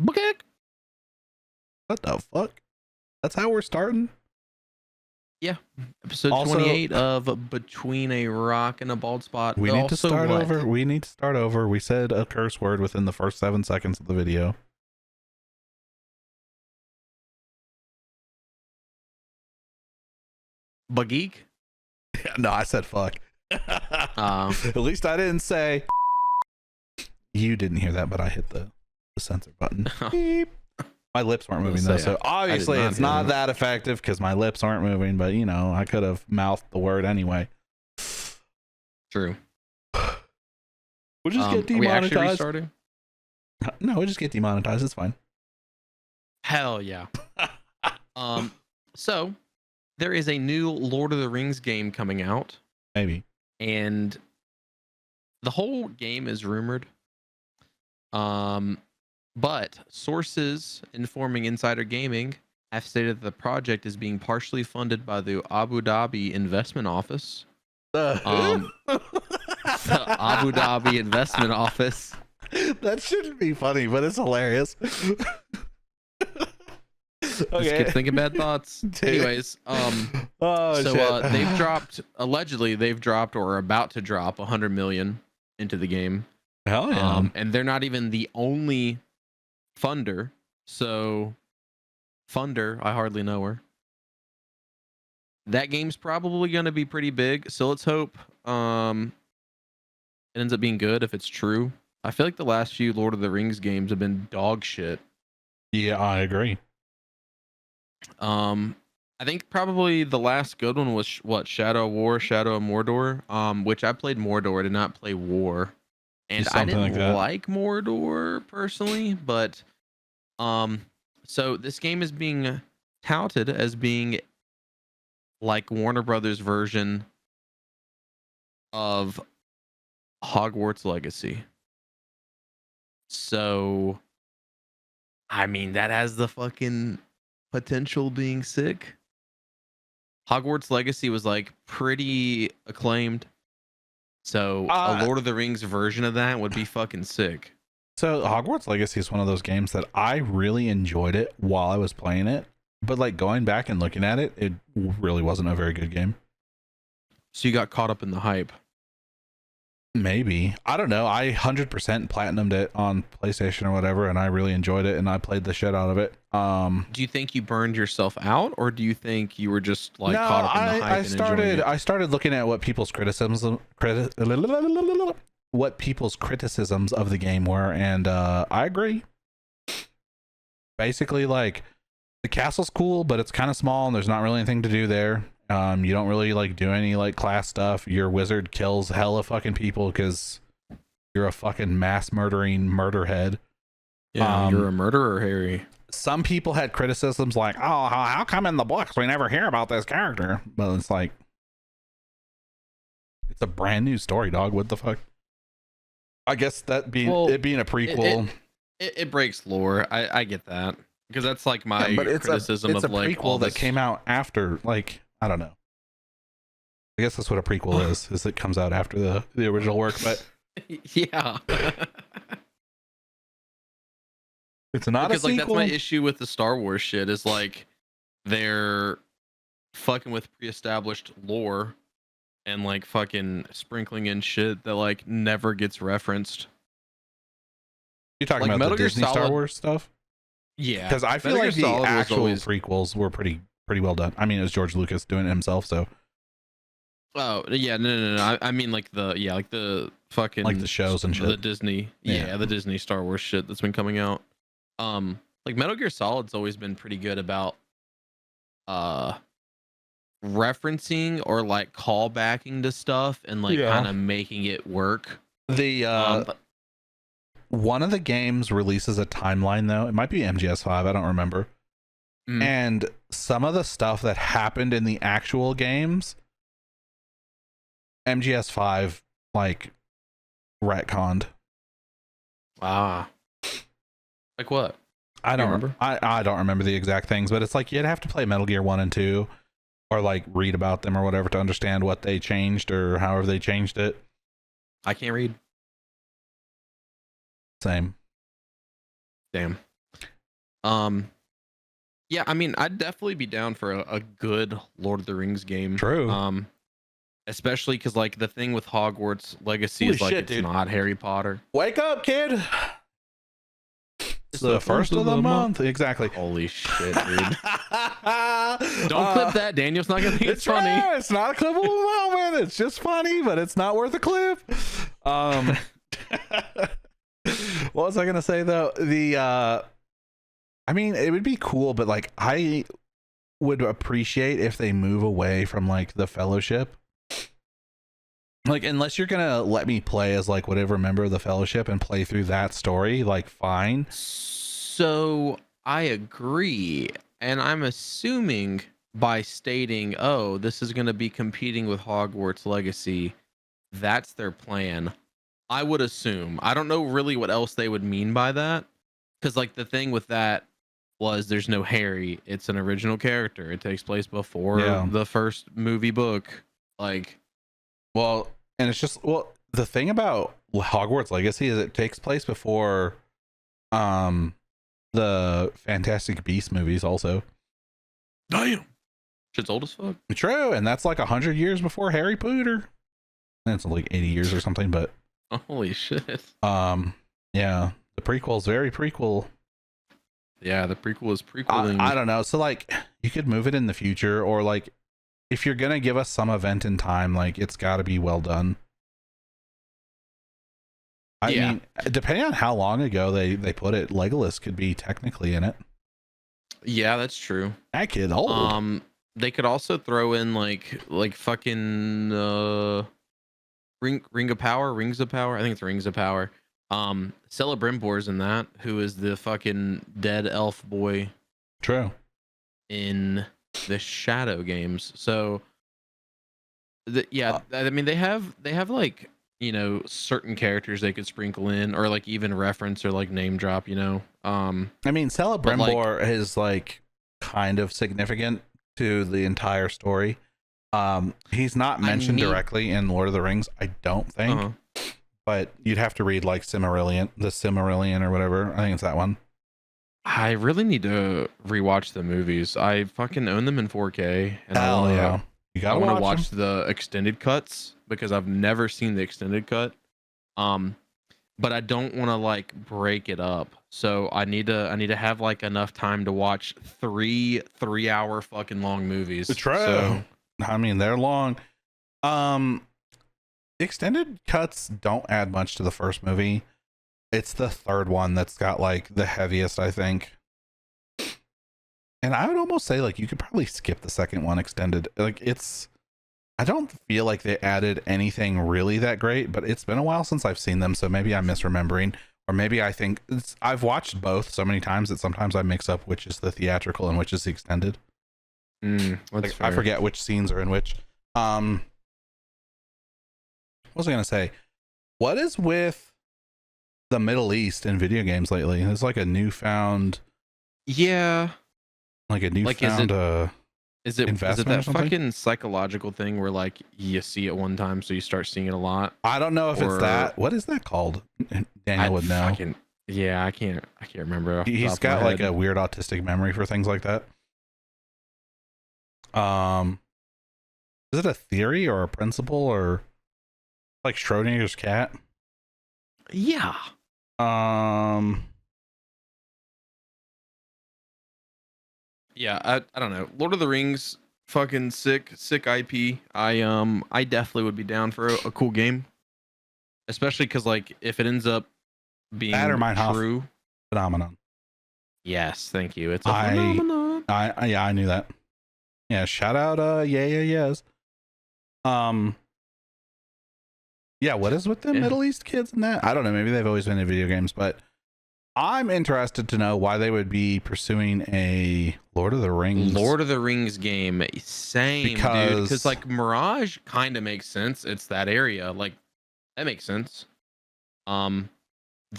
Okay. What the fuck? That's how we're starting? Yeah. Episode Also- 28 of Between a Rock and a Bald Spot. We need to Also, start what? over. We need to start over. We said a curse word within the first 7 seconds of the video. Bageek? No, I said fuck. At least I didn't say. You didn't hear that, but I hit the censor button. Beep. My lips weren't moving though, so obviously it's not that effective because my lips aren't moving. But you know, I could have mouthed the word anyway. True. We'll just get Are we actually demonetized. restarting? No, we'll just get demonetized. It's fine. Hell yeah. So there is a new Lord of the Rings game coming out, Maybe. and the whole game is rumored. But sources informing Insider Gaming have stated that the project is being partially funded by the Abu Dhabi Investment Office. The Abu Dhabi Investment Office. That shouldn't be funny, but it's hilarious. Okay. Just keep thinking bad thoughts. Anyways, they've dropped or are about to drop 100 million into the game. Hell yeah. And they're not even the only funder. So funder, I hardly know her. That game's probably going to be pretty big. So let's hope it ends up being good if it's true. I feel like the last few Lord of the Rings games have been dog shit. Yeah, I agree. I think probably the last good one was Shadow of War, Shadow of Mordor, which I played Mordor, I did not play War. And I didn't like Mordor personally, but so this game is being touted as being like Warner Brothers version of Hogwarts Legacy. So I mean, that has the fucking potential being sick. Hogwarts Legacy was like pretty acclaimed. So a Lord of the Rings version of that would be fucking sick. So Hogwarts Legacy is one of those games that I really enjoyed it while I was playing it, but like going back and looking at it, it really wasn't a very good game. So you got caught up in the hype. Maybe. I don't know. I 100% platinumed it on PlayStation or whatever, and I really enjoyed it, and I played the shit out of it. Do you think you burned yourself out, or do you think you were just like caught up in the hype and enjoying it? I started looking at what people's criticisms of the game were, and I agree. Basically, like, the castle's cool, but it's kind of small, and there's not really anything to do there. You don't really like do any like class stuff. Your wizard kills hella fucking people because you're a fucking mass murdering murderhead. Yeah, you're a murderer, Harry. Some people had criticisms like, "Oh, how come in the books we never hear about this character?" But it's like, it's a brand new story, dog. What the fuck? I guess that being it being a prequel, it breaks lore. I get that because that's like my criticism of like prequel that came out after like. I don't know. I guess that's what a prequel is it comes out after the original work, but yeah. It's not because a sequel. Like that's my issue with the Star Wars shit is like they're fucking with pre-established lore and like fucking sprinkling in shit that like never gets referenced. You're talking like about Metal the Disney Gear Star Wars stuff? Yeah. Because I feel like the actual prequels were pretty well done. I mean, it was George Lucas doing it himself, so. Oh yeah, no. I mean like the fucking like the shows and shit. The Disney, the Disney Star Wars shit that's been coming out. Like Metal Gear Solid's always been pretty good about referencing or like callbacking to stuff and like kind of making it work. The one of the games releases a timeline though. It might be MGS5, I don't remember. And some of the stuff that happened in the actual games, MGS5 like retconned. Like what? I don't remember. I don't remember the exact things, but it's like you'd have to play Metal Gear 1 and 2 or like read about them or whatever to understand what they changed or however they changed it. I can't read. Same. Damn. Yeah, I mean, I'd definitely be down for a good Lord of the Rings game. True. Especially because like the thing with Hogwarts Legacy Holy is like shit, it's dude. not Harry Potter. Wake up, kid. It's the first of the month. Exactly. Holy shit, dude. Don't clip that. Daniel's not gonna think it's funny. Right. It's not a clippable moment. It's just funny, but it's not worth a clip. What was I gonna say though? I mean, it would be cool, but like I would appreciate if they move away from like the Fellowship. Like, unless you're gonna let me play as like whatever member of the Fellowship and play through that story, like fine. So I agree, and I'm assuming by stating, "Oh, this is gonna be competing with Hogwarts Legacy," that's their plan. I would assume. I don't know really what else they would mean by that, because like the thing with that was there's no Harry. It's an original character. It takes place before the first movie book. Like, well, and it's just the thing about Hogwarts Legacy is it takes place before the Fantastic Beasts movies also. Damn. Shit's old as fuck. True, and that's like 100 years before Harry Potter. And it's like 80 years or something, but holy shit. Yeah, the prequel's very prequel. Yeah, the prequel is prequeling. I don't know. So like you could move it in the future, or like if you're gonna give us some event in time, like it's gotta be well done. I mean, depending on how long ago they put it, Legolas could be technically in it. Yeah, that's true. That kid old. They could also throw in like fucking Rings of Power. I think it's Rings of Power. Celebrimbor's in that, who is the fucking dead elf boy. True. In the Shadow games. So I mean they have like, you know, certain characters they could sprinkle in or like even reference or like name drop, you know. I mean Celebrimbor is like kind of significant to the entire story. He's not mentioned directly in Lord of the Rings, I don't think. But you'd have to read like the Silmarillion or whatever. I think it's that one. I really need to rewatch the movies. I fucking own them in 4K. And you gotta watch the extended cuts because I've never seen the extended cut. But I don't want to like break it up. So I need to have like enough time to watch 3-hour fucking long movies. True. So, I mean, they're long. Extended cuts don't add much to the first movie. It's the third one that's got like the heaviest, I think. And I would almost say like you could probably skip the second one extended. Like I don't feel like they added anything really that great, but it's been a while since I've seen them, so maybe I'm misremembering, or maybe I think I've watched both so many times that sometimes I mix up which is the theatrical and which is the extended. Like, I forget which scenes are in which. What was I gonna say? What is with the Middle East in video games lately? It's like a newfound, is it that fucking psychological thing where like you see it one time so you start seeing it a lot? I don't know if it's that. What is that called? Daniel would know. I can't remember. He's got like a weird autistic memory for things like that. Is it a theory or a principle or like Schrodinger's cat? Yeah. Yeah, I don't know. Lord of the Rings, fucking sick IP. I definitely would be down for a cool game, especially because like if it ends up being true, phenomenon. Yes, thank you. It's a phenomenon. I knew that. Yeah, shout out. Yes. Yeah, what is with the Middle East kids and that? I don't know. Maybe they've always been in video games, but I'm interested to know why they would be pursuing a Lord of the Rings game. Same, dude. Because like Mirage kind of makes sense. It's that area. Like that makes sense. The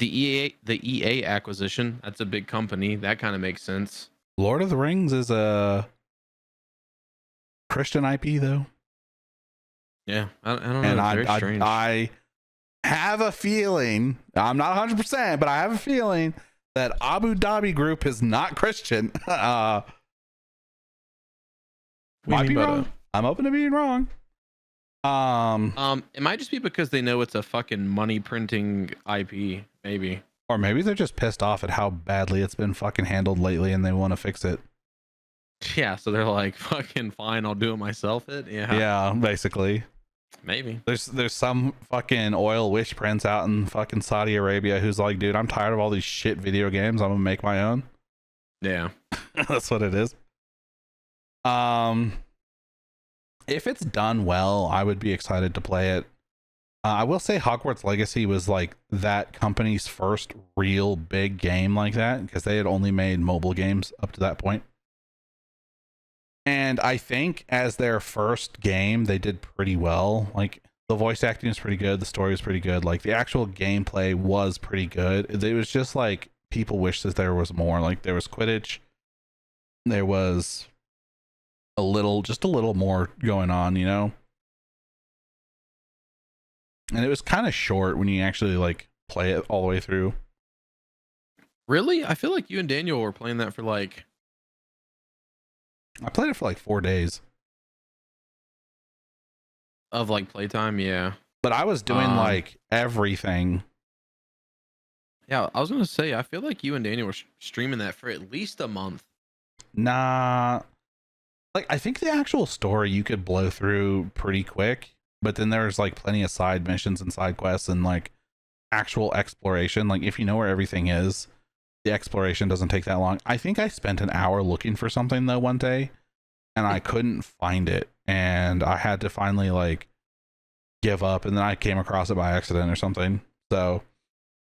EA acquisition, that's a big company. That kind of makes sense. Lord of the Rings is a Christian IP though. Yeah, I don't know. And it's very strange. I have a feeling, I'm not 100%, but I have a feeling that Abu Dhabi group is not Christian. Might be wrong. I'm open to being wrong. It might just be because they know it's a fucking money printing IP, maybe. Or maybe they're just pissed off at how badly it's been fucking handled lately and they want to fix it. Yeah, so they're like, fucking fine, I'll do it myself. Yeah, basically. Maybe. There's some fucking oil wish prince out in fucking Saudi Arabia who's like, dude, I'm tired of all these shit video games. I'm gonna make my own. Yeah. That's what it is. If it's done well, I would be excited to play it. I will say Hogwarts Legacy was like that company's first real big game like that, because they had only made mobile games up to that point. And I think as their first game, they did pretty well. Like, the voice acting is pretty good. The story was pretty good. Like, the actual gameplay was pretty good. It was just like, people wish that there was more. Like, there was Quidditch. There was just a little more going on, you know? And it was kind of short when you actually like play it all the way through. Really? I feel like you and Daniel were playing that for like... I played it for like 4 days. Of like playtime, yeah. But I was doing like everything. Yeah, I was going to say, I feel like you and Daniel were streaming that for at least a month. Nah. Like, I think the actual story you could blow through pretty quick. But then there's like plenty of side missions and side quests and like actual exploration. Like, if you know where everything is, the exploration doesn't take that long. I think I spent an hour looking for something though one day and I couldn't find it. And I had to finally like give up, and then I came across it by accident or something. So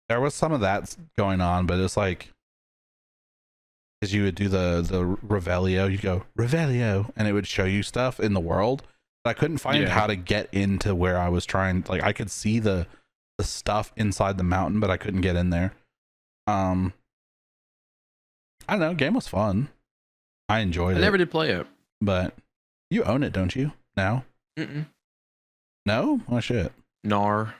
there was some of that going on, but it's like, because you would do the Revelio, you go Revelio, and it would show you stuff in the world. But I couldn't find how to get into where I was trying. Like, I could see the stuff inside the mountain, but I couldn't get in there. I don't know. Game was fun. I enjoyed it. I never did play it. But you own it, don't you? Now? Mm-mm. No? Oh shit. Nar.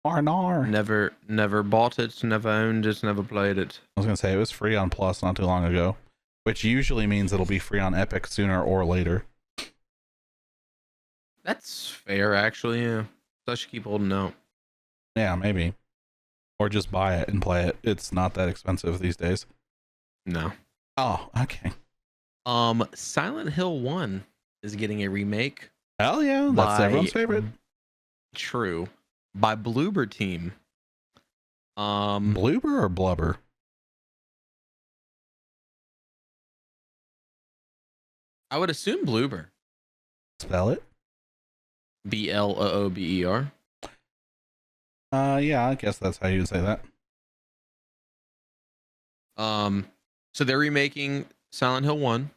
Nar. Never bought it, never owned it, never played it. I was gonna say it was free on Plus not too long ago, which usually means it'll be free on Epic sooner or later. That's fair, actually. Yeah, so I should keep holding out. Yeah, maybe, or just buy it and play it. It's not that expensive these days. No. Oh, okay. Silent Hill 1 is getting a remake. Hell yeah, that's everyone's favorite. True. By Bloober Team. Bloober or Blubber? I would assume Bloober. Spell it. Bloober. Yeah, I guess that's how you would say that. So they're remaking Silent Hill 1.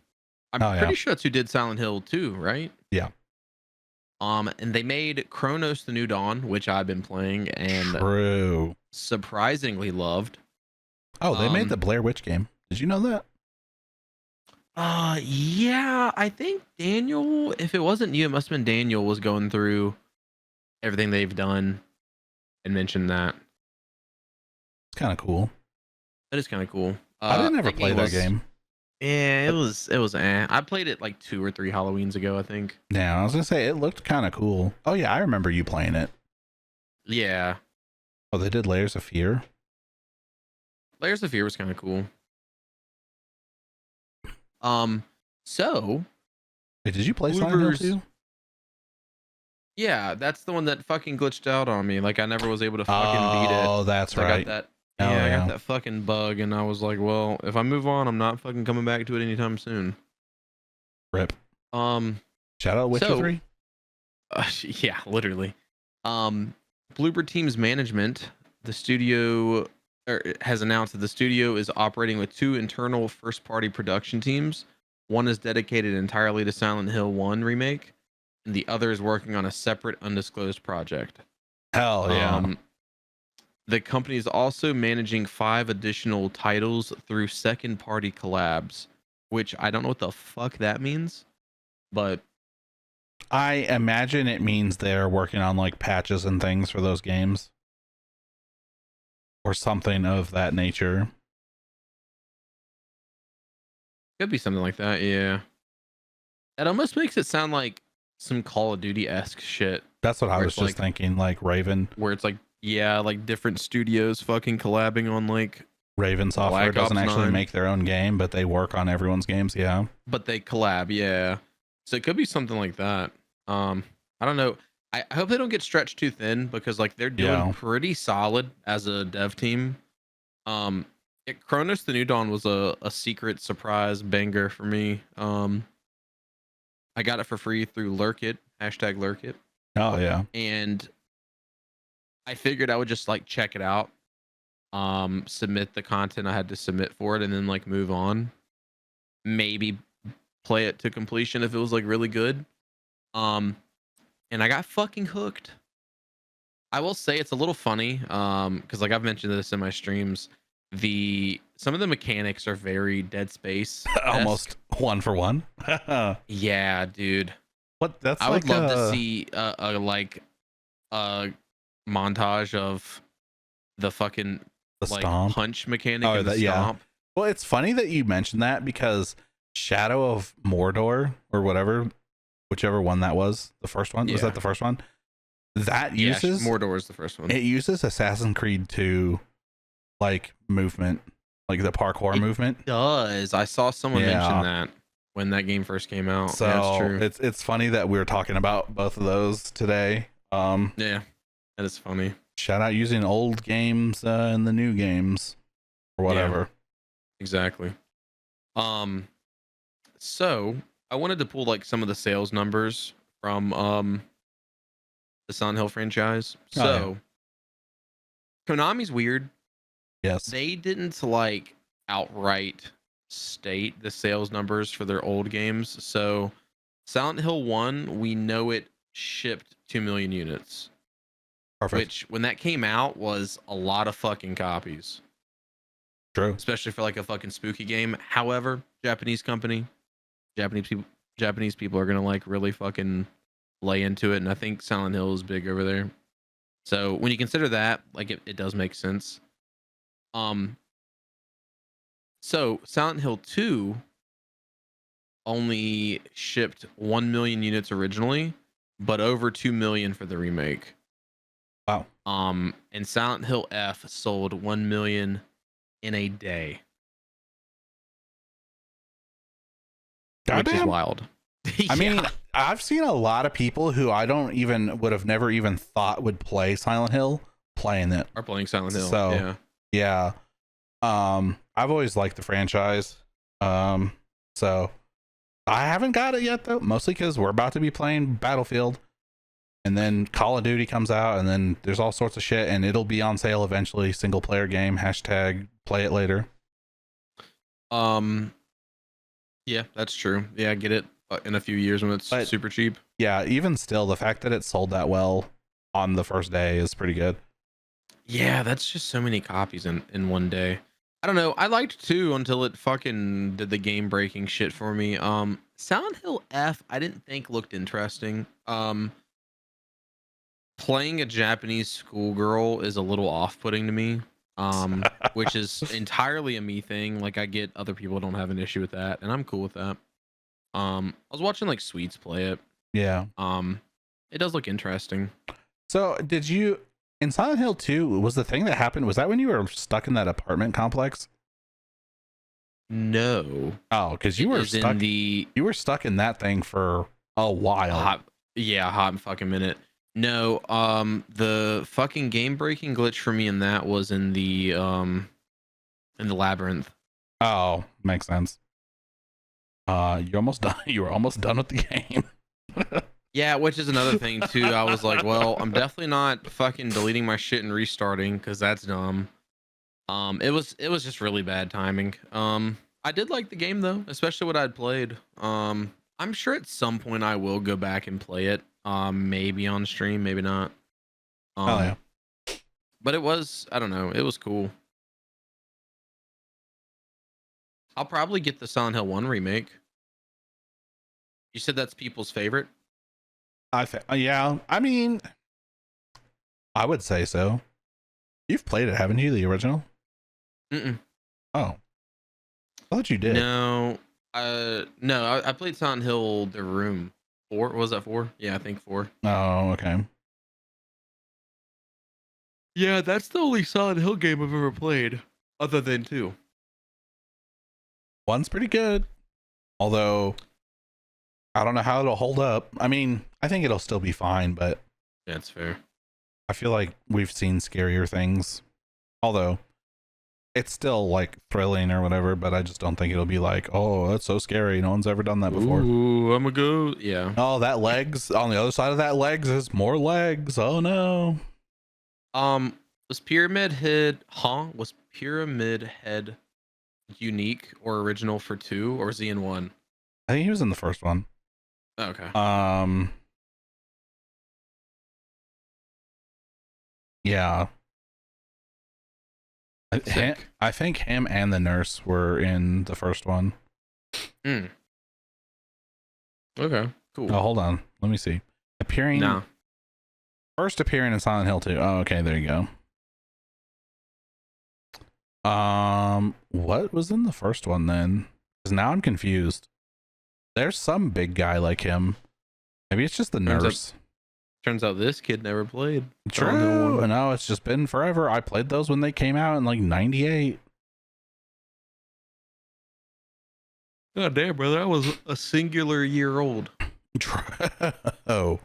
I'm pretty sure that's who did Silent Hill 2, right? Yeah. And they made Chronos: The New Dawn, which I've been playing and surprisingly loved. Oh, they made the Blair Witch game. Did you know that? Yeah, I think Daniel, if it wasn't you, it must have been Daniel, was going through everything they've done and mentioned that. It's kind of cool. That is kind of cool. I didn't ever play that game. Yeah, it was I played it like 2 or 3 Halloweens ago, I think. Yeah, I was gonna say it looked kind of cool. Oh yeah, I remember you playing it. Yeah. Oh, they did Layers of Fear. Layers of Fear was kind of cool. So wait, did you play Silent Hill 2? Yeah, that's the one that fucking glitched out on me. Like, I never was able to fucking beat it. Oh, that's right. I got that. I got that fucking bug, and I was like, well, if I move on, I'm not fucking coming back to it anytime soon. Rip. Shout out Witcher 3. Yeah, literally. Bloober Team's management, the studio has announced that the studio is operating with 2 internal first-party production teams. One is dedicated entirely to Silent Hill 1 remake, and the other is working on a separate undisclosed project. Hell yeah. The company is also managing 5 additional titles through second-party collabs, which I don't know what the fuck that means, but I imagine it means they're working on like patches and things for those games or something of that nature. Could be something like that. Yeah. It almost makes it sound like some Call of Duty esque shit. That's what I was just thinking, like Raven. Where it's like, yeah, like different studios fucking collabing on like Raven Software doesn't actually make their own game, but they work on everyone's games. Yeah. But they collab. Yeah. So it could be something like that. I don't know. I hope they don't get stretched too thin because like they're doing pretty solid as a dev team. Chronos the New Dawn was a secret surprise banger for me. I got it for free through Lurkit, #Lurkit. Oh yeah. And I figured I would just like check it out, submit the content I had to submit for it, and then like move on. Maybe play it to completion if it was like really good. And I got fucking hooked. I will say it's a little funny, because like I've mentioned this in my streams. Some of the mechanics are very Dead Space, almost one for one. Yeah, dude. What? That's I would love to see a montage of the fucking stomp punch mechanic and the stomp. Yeah. Well, it's funny that you mentioned that because Shadow of Mordor or whatever, whichever one that was, the first one, was that the first one? That uses Mordor is the first one. It uses Assassin's Creed 2 like movement, like the parkour movement. It does. I saw someone mention that when that game first came out. So that's true. It's funny that we were talking about both of those today. Yeah, that is funny. Shout out using old games in the new games or whatever. Yeah, exactly. So I wanted to pull like some of the sales numbers from the Silent Hill franchise. So Konami's weird. Yes. They didn't like outright state the sales numbers for their old games. So Silent Hill 1, we know it shipped 2 million units. Perfect. Which when that came out was a lot of fucking copies. True. Especially for like a fucking spooky game. However, Japanese company, Japanese people are gonna like really fucking lay into it, and I think Silent Hill is big over there. So when you consider that, like it does make sense. So Silent Hill 2 only shipped 1 million units originally, but over 2 million for the remake. Wow. And Silent Hill F sold 1 million in a day. Goddamn. Which is wild. I mean, I've seen a lot of people who I would have never even thought would play Silent Hill playing it. Are playing Silent Hill. So yeah. I've always liked the franchise. So I haven't got it yet though, mostly because we're about to be playing Battlefield. And then Call of Duty comes out, and then there's all sorts of shit, and it'll be on sale eventually. Single player game, #play it later. Yeah, that's true. Yeah, I get it in a few years when it's super cheap. Yeah, even still, the fact that it sold that well on the first day is pretty good. Yeah, that's just so many copies in one day. I don't know. I liked 2 until it fucking did the game breaking shit for me. Silent Hill F, I didn't think looked interesting. Playing a Japanese schoolgirl is a little off-putting to me, which is entirely a me thing. Like I get other people don't have an issue with that, and I'm cool with that. I was watching like Sweets play it. Yeah. It does look interesting. So did you in Silent Hill 2, was the thing that happened, was that when you were stuck in that apartment complex? No. Oh, because you were stuck you were stuck in that thing for a while. Hot fucking minute. No, the fucking game breaking glitch for me in that was in the labyrinth. Oh, makes sense. You almost done. You were almost done with the game. Yeah, which is another thing too. I was like, well, I'm definitely not fucking deleting my shit and restarting because that's dumb. It was just really bad timing. I did like the game though, especially what I'd played. I'm sure at some point I will go back and play it. Maybe on stream, maybe not. Oh yeah. But it was, I don't know, it was cool. I'll probably get the Silent Hill 1 remake. You said that's people's favorite? Yeah, I mean, I would say so. You've played it, haven't you? The original? Mm-mm. Oh, I thought you did. No, No, I played Silent Hill The Room 4. Was that 4? Yeah, I think 4. Oh, okay. Yeah, that's the only Silent Hill game I've ever played, other than 2. One's pretty good, although I don't know how it'll hold up. I mean, I think it'll still be fine, but that's fair. I feel like we've seen scarier things, although it's still like thrilling or whatever, but I just don't think it'll be like, oh, that's so scary. No one's ever done that before. Ooh, I'm a go. Yeah. Oh, that legs on the other side of that legs is more legs. Oh no. Was Pyramid Head unique or original for 2, or was he in 1? I think he was in the first one. Okay. Yeah. I think him and the nurse were in the first one. Okay, cool. Oh, hold on. Let me see. First appearing in Silent Hill 2. Oh, okay, there you go. What was in the first one then? Because now I'm confused. There's some big guy like him. Maybe it's just the nurse. Turns out this kid never played. True. No, it's just been forever. I played those when they came out in like 98. God damn, brother. I was a singular year old. Oh.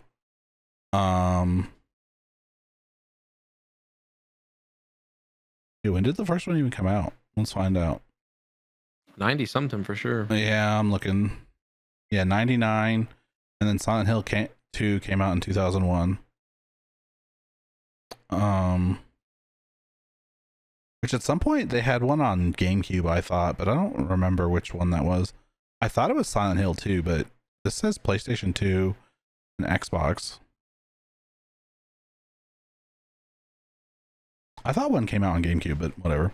When did the first one even come out? Let's find out. 90 something for sure. Yeah, I'm looking. Yeah, 99. And then Silent Hill 2 came out in 2001. Which at some point they had one on GameCube, I thought, but I don't remember which one that was. I thought it was Silent Hill 2, but this says PlayStation 2 and Xbox. I thought one came out on GameCube, but whatever.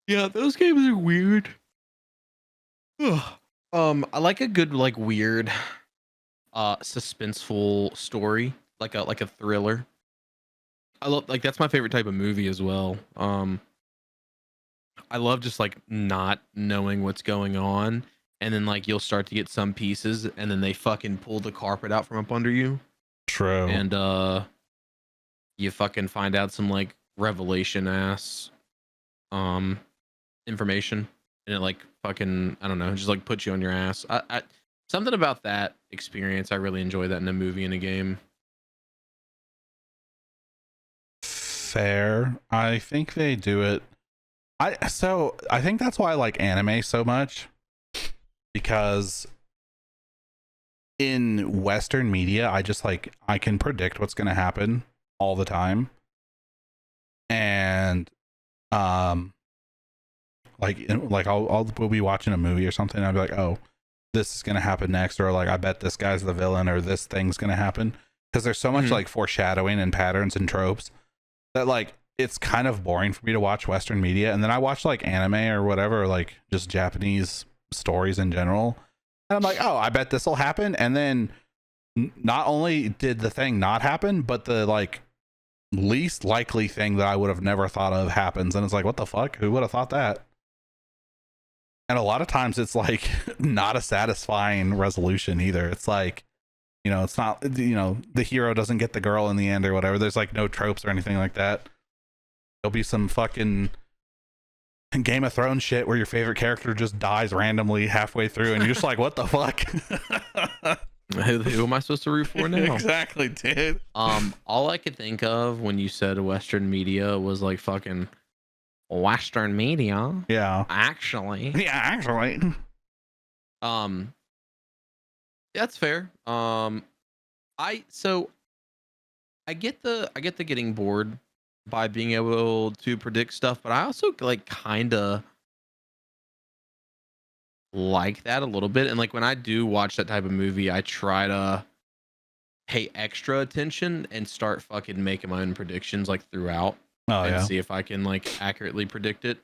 Yeah, those games are weird. I like a good, like, weird suspenseful story, like a thriller. I love, like, that's my favorite type of movie as well. I love just like not knowing what's going on, and then like you'll start to get some pieces, and then they fucking pull the carpet out from up under you. True. And you fucking find out some like revelation ass information, and it like fucking, I don't know, just like puts you on your ass. I something about that experience, I really enjoy that in a movie and a game. Fair. I think they do it. I think that's why I like anime so much, because in Western media, I can predict what's going to happen all the time. And we'll be watching a movie or something, and I'll be like, oh, this is going to happen next, or like, I bet this guy's the villain, or this thing's going to happen, because there's so much like foreshadowing and patterns and tropes that like it's kind of boring for me to watch Western media. And then I watch like anime or whatever, or like just Japanese stories in general, and I'm like, oh, I bet this will happen. And then not only did the thing not happen, but the like least likely thing that I would have never thought of happens, and it's like, what the fuck, who would have thought that? And a lot of times it's like not a satisfying resolution either. It's like, you know, it's not, you know, the hero doesn't get the girl in the end or whatever. There's like no tropes or anything like that. There'll be some fucking Game of Thrones shit where your favorite character just dies randomly halfway through, and you're just like, what the fuck? Who am I supposed to root for now? Exactly, dude. All I could think of when you said Western media was like fucking Western media. Yeah. Actually. That's fair. I get the getting bored by being able to predict stuff, but I also like kind of like that a little bit. And like when I do watch that type of movie, I try to pay extra attention and start fucking making my own predictions like throughout. Oh, and yeah. see if I can like accurately predict it.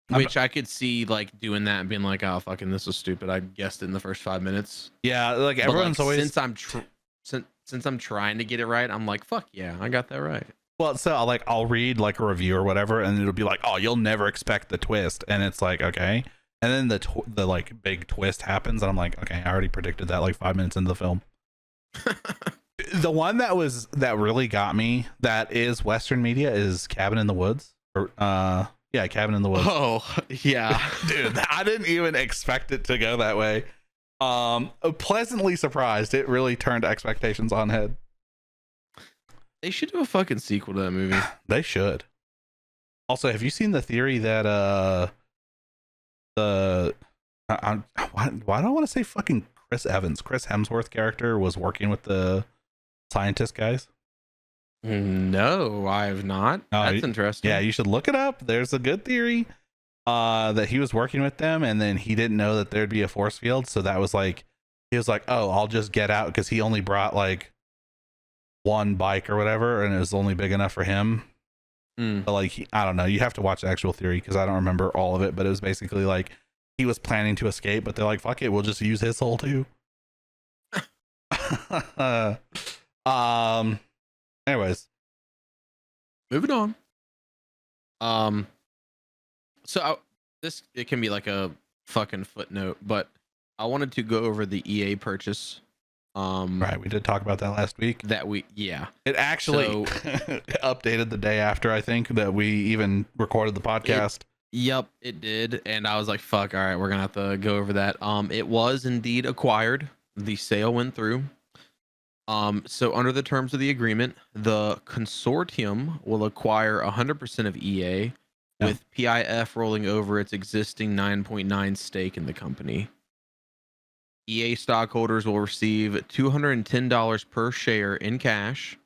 Which I could see like doing that and being like, oh fucking, this was stupid, I guessed it in the first 5 minutes. Yeah, like everyone's always, since since I'm trying to get it right, I'm like, fuck yeah, I got that right. Well, so I'll read like a review or whatever, and it'll be like, oh, you'll never expect the twist, and it's like, okay, and then the like big twist happens, and I'm like, okay, I already predicted that like 5 minutes into the film. The one that really got me that is Western media is Cabin in the Woods, or yeah, Cabin in the Woods. Oh yeah, dude, I didn't even expect it to go that way. Pleasantly surprised. It really turned expectations on head. They should do a fucking sequel to that movie. They should. Also, have you seen the theory that why do I want to say fucking Chris Hemsworth character was working with the scientist guys? No, I have not. That's interesting. Yeah, you should look it up. There's a good theory that he was working with them, and then he didn't know that there'd be a force field, so that was like, he was like, oh, I'll just get out, because he only brought like one bike or whatever, and it was only big enough for him. But like, I don't know, you have to watch the actual theory because I don't remember all of it, but it was basically like he was planning to escape, but they're like, fuck it, we'll just use his hole too. Anyways, moving on. So it can be like a fucking footnote, but I wanted to go over the EA purchase. Right, we did talk about that last week. It actually updated the day after, I think, that we even recorded the podcast. Yep, it did, and I was like, fuck, all right, we're gonna have to go over that. It was indeed acquired. The sale went through. So under the terms of the agreement, the consortium will acquire 100% of EA, with PIF rolling over its existing 9.9 stake in the company. EA stockholders will receive $210 per share in cash.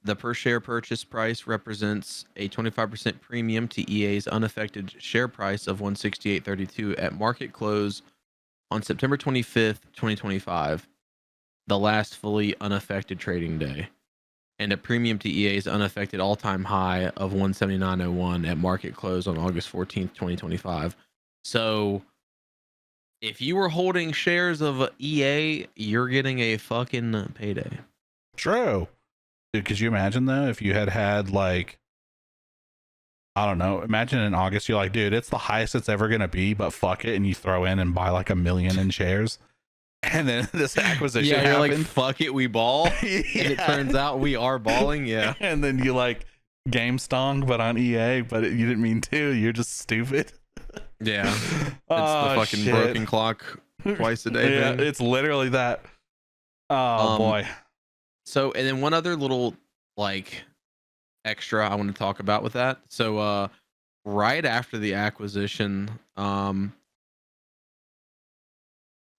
The per share purchase price represents a 25% premium to EA's unaffected share price of $168.32 at market close on September 25th, 2025, the last fully unaffected trading day, and a premium to EA's unaffected all-time high of $179.01 at market close on August 14th, 2025. So if you were holding shares of EA, you're getting a fucking payday. True. Dude, could you imagine though if you had like, I don't know, imagine in August you're like, dude, it's the highest it's ever gonna be, but fuck it, and you throw in and buy like 1 million in shares, and then this acquisition you're happened. Like, fuck it, we ball. Yeah. And it turns out we are balling. Yeah. And then you like game stung, but on EA, but you didn't mean to. You're just stupid. Yeah. It's the fucking broken clock twice a day. Yeah, it's literally that. Oh boy. So, and then one other little like extra I want to talk about with that. So right after the acquisition, I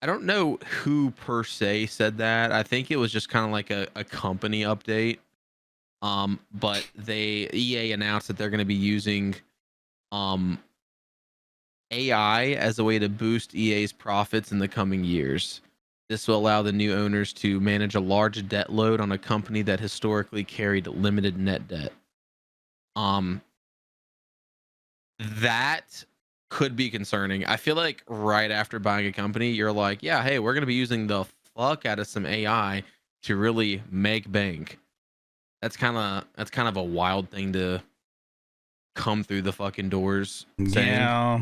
don't know who per se said that. I think it was just kind of like a company update. But EA announced that they're going to be using AI as a way to boost EA's profits in the coming years. This will allow the new owners to manage a large debt load on a company that historically carried limited net debt. That could be concerning. I feel like right after buying a company, you're like, yeah, hey, we're going to be using the fuck out of some AI to really make bank. That's kind of a wild thing to come through the fucking doors saying. Yeah.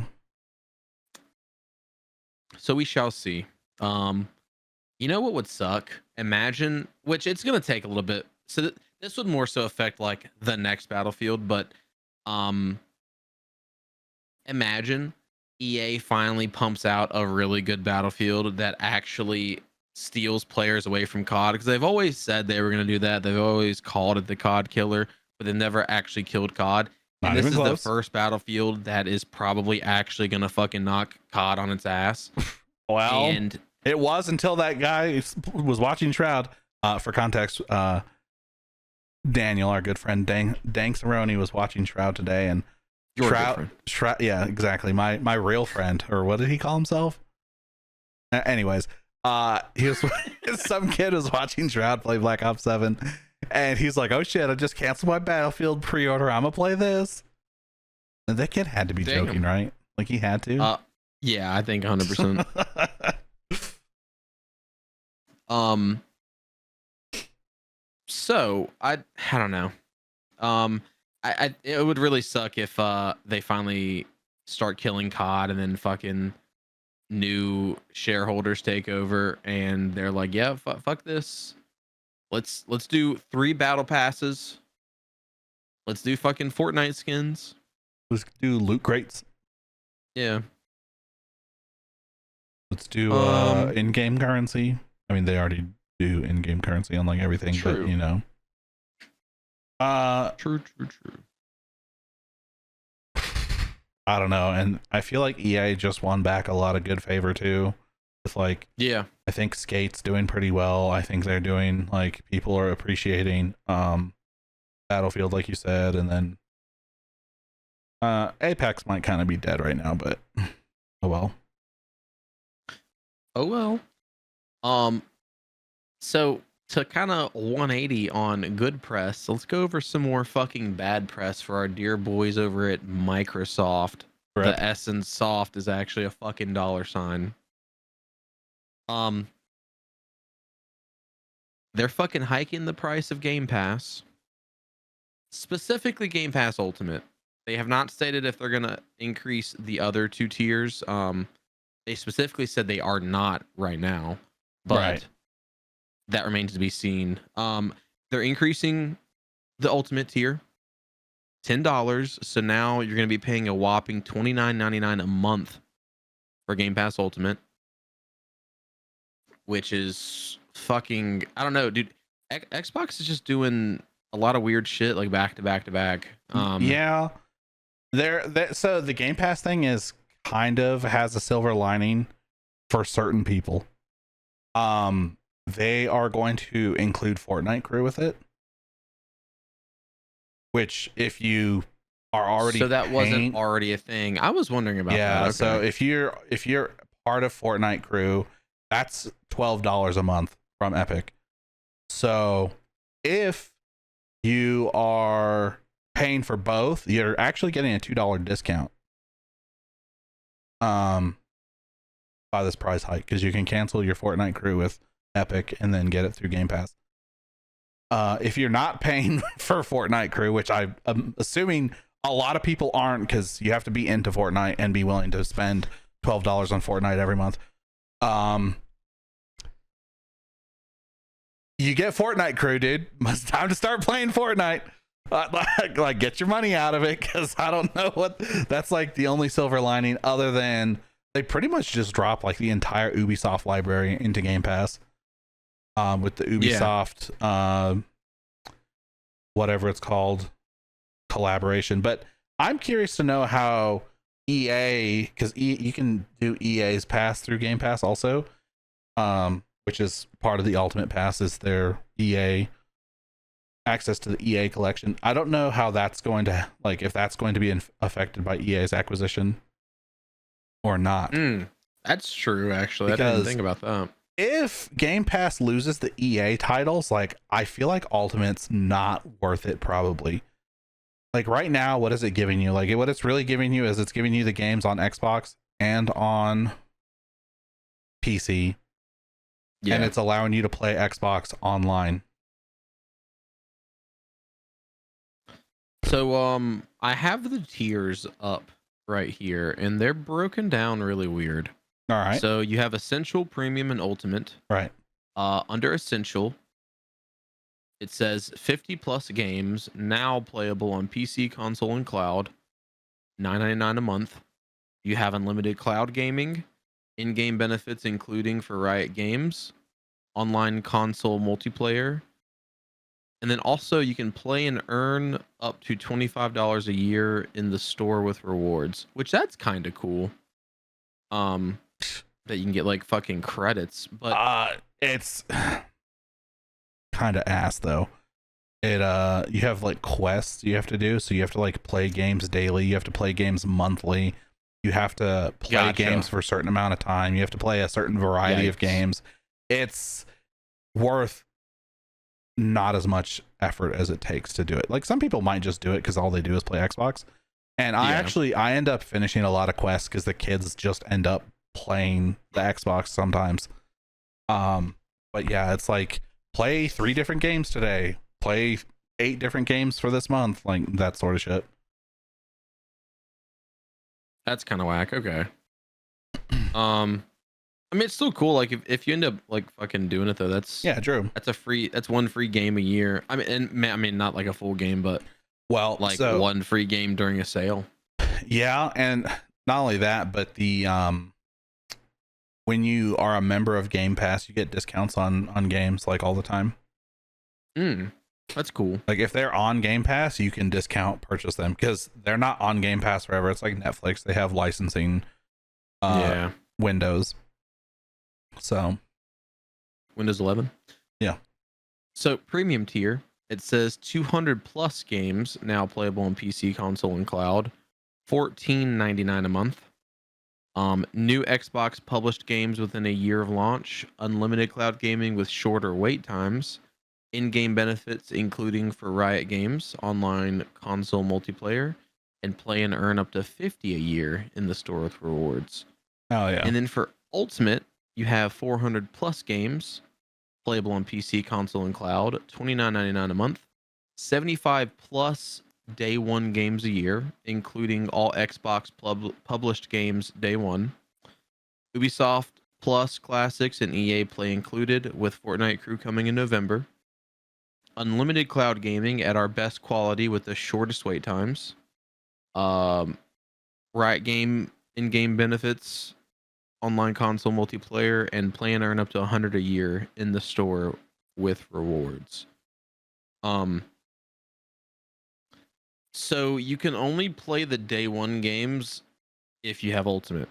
So we shall see. You know what would suck? Imagine, which it's gonna take a little bit. So this would more so affect like the next Battlefield, but imagine EA finally pumps out a really good Battlefield that actually steals players away from COD, because they've always said they were gonna do that. They've always called it the COD killer, but they've never actually killed COD. And this is the first Battlefield that is probably actually gonna fucking knock COD on its ass. Well, and it was until that guy was watching Shroud. For context, Daniel, our good friend Dank Cerrone, was watching Shroud today, and Your Shroud, yeah, exactly. My real friend, or what did he call himself? Anyways, he was some kid was watching Shroud play Black Ops 7, and he's like, "Oh shit, I just canceled my Battlefield pre-order. I'm gonna play this." And that kid had to be joking, right? Like he had to. Yeah, I think 100%. So I don't know. It would really suck if they finally start killing COD and then fucking new shareholders take over and they're like, yeah, fuck this. Let's do 3 battle passes. Let's do fucking Fortnite skins. Let's do loot crates. Yeah. Let's do in-game currency. I mean, they already do in-game currency on like everything, true. But you know. True. I don't know, and I feel like EA just won back a lot of good favor too. With like, yeah, I think Skate's doing pretty well. I think they're doing like people are appreciating Battlefield, like you said, and then Apex might kind of be dead right now, but oh well. Oh well. So to kind of 180 on good press, let's go over some more fucking bad press for our dear boys over at Microsoft. Rip. The S in soft is actually a fucking $sign. They're fucking hiking the price of Game Pass. Specifically Game Pass Ultimate. They have not stated if they're gonna increase the other 2 tiers. They specifically said they are not right now, but that remains to be seen. They're increasing the Ultimate tier, $10. So now you're gonna be paying a whopping $29.99 a month for Game Pass Ultimate, which is fucking, I don't know, dude. Xbox is just doing a lot of weird shit like back to back to back. Yeah, so the Game Pass thing is kind of has a silver lining for certain people. They are going to include Fortnite crew with it, which if you are already wasn't already a thing. I was wondering about that. Yeah, okay. So if you're part of Fortnite crew, that's $12 a month from Epic. So if you are paying for both, you're actually getting a $2 discount by this price hike, because you can cancel your Fortnite crew with Epic and then get it through Game Pass. If you're not paying for Fortnite crew, which I'm assuming a lot of people aren't, because you have to be into Fortnite and be willing to spend $12 on Fortnite every month. You get Fortnite crew, dude. It's time to start playing Fortnite. Like get your money out of it, because I don't know what that's like. The only silver lining, other than they pretty much just drop like the entire Ubisoft library into Game Pass, with the Ubisoft whatever it's called collaboration. But I'm curious to know how EA, because you can do EA's pass through Game Pass also, which is part of the Ultimate Pass, is their EA access to the EA collection. I don't know how that's going to, like, if that's going to be affected by EA's acquisition or not. That's true, actually. Because I didn't think about that. If Game Pass loses the EA titles, like, I feel like Ultimate's not worth it, probably. Like, right now, what is it giving you? Like, what it's really giving you is it's giving you the games on Xbox and on PC. Yeah. And it's allowing you to play Xbox online. So I have the tiers up right here, and they're broken down really weird. All right. So you have Essential, Premium, and Ultimate. Right. Under Essential, it says 50 plus games now playable on PC, console, and cloud. $9.99 a month. You have unlimited cloud gaming, in-game benefits including for Riot Games, online console multiplayer. And then also you can play and earn up to $25 a year in the store with rewards, which that's kind of cool. That you can get like fucking credits, but it's kind of ass though. It you have like quests you have to do, so you have to like play games daily, you have to play games monthly, you have to play games for a certain amount of time, you have to play a certain variety of games. It's worth not as much effort as it takes to do it. Like, some people might just do it because all they do is play Xbox, and I end up finishing a lot of quests because the kids just end up playing the Xbox sometimes. But yeah, it's like, play 3 different games today, play 8 different games for this month, like that sort of shit. That's kind of whack. Okay. I mean, it's still cool. Like if you end up like fucking doing it though, that's true. That's one free game a year. I mean, not like a full game, but like one free game during a sale. Yeah, and not only that, but the when you are a member of Game Pass, you get discounts on games like all the time. That's cool. Like if they're on Game Pass, you can purchase them because they're not on Game Pass forever. It's like Netflix; they have licensing windows. So Windows 11. Yeah. So premium tier, it says 200 plus games now playable on PC, console, and cloud. $14.99 a month. New Xbox published games within a year of launch. Unlimited cloud gaming with shorter wait times. In-game benefits, including for Riot Games, online console multiplayer, and play and earn up to 50 a year in the store with rewards. Oh yeah. And then for Ultimate, you have 400 plus games playable on PC, console, and cloud. $29.99 a month. 75 plus day one games a year, including all Xbox published games day one. Ubisoft Plus Classics and EA Play included, with Fortnite Crew coming in November. Unlimited cloud gaming at our best quality with the shortest wait times. Riot Game in-game benefits, online console multiplayer, and play and earn up to 100 a year in the store with rewards. So you can only play the day one games if you have Ultimate.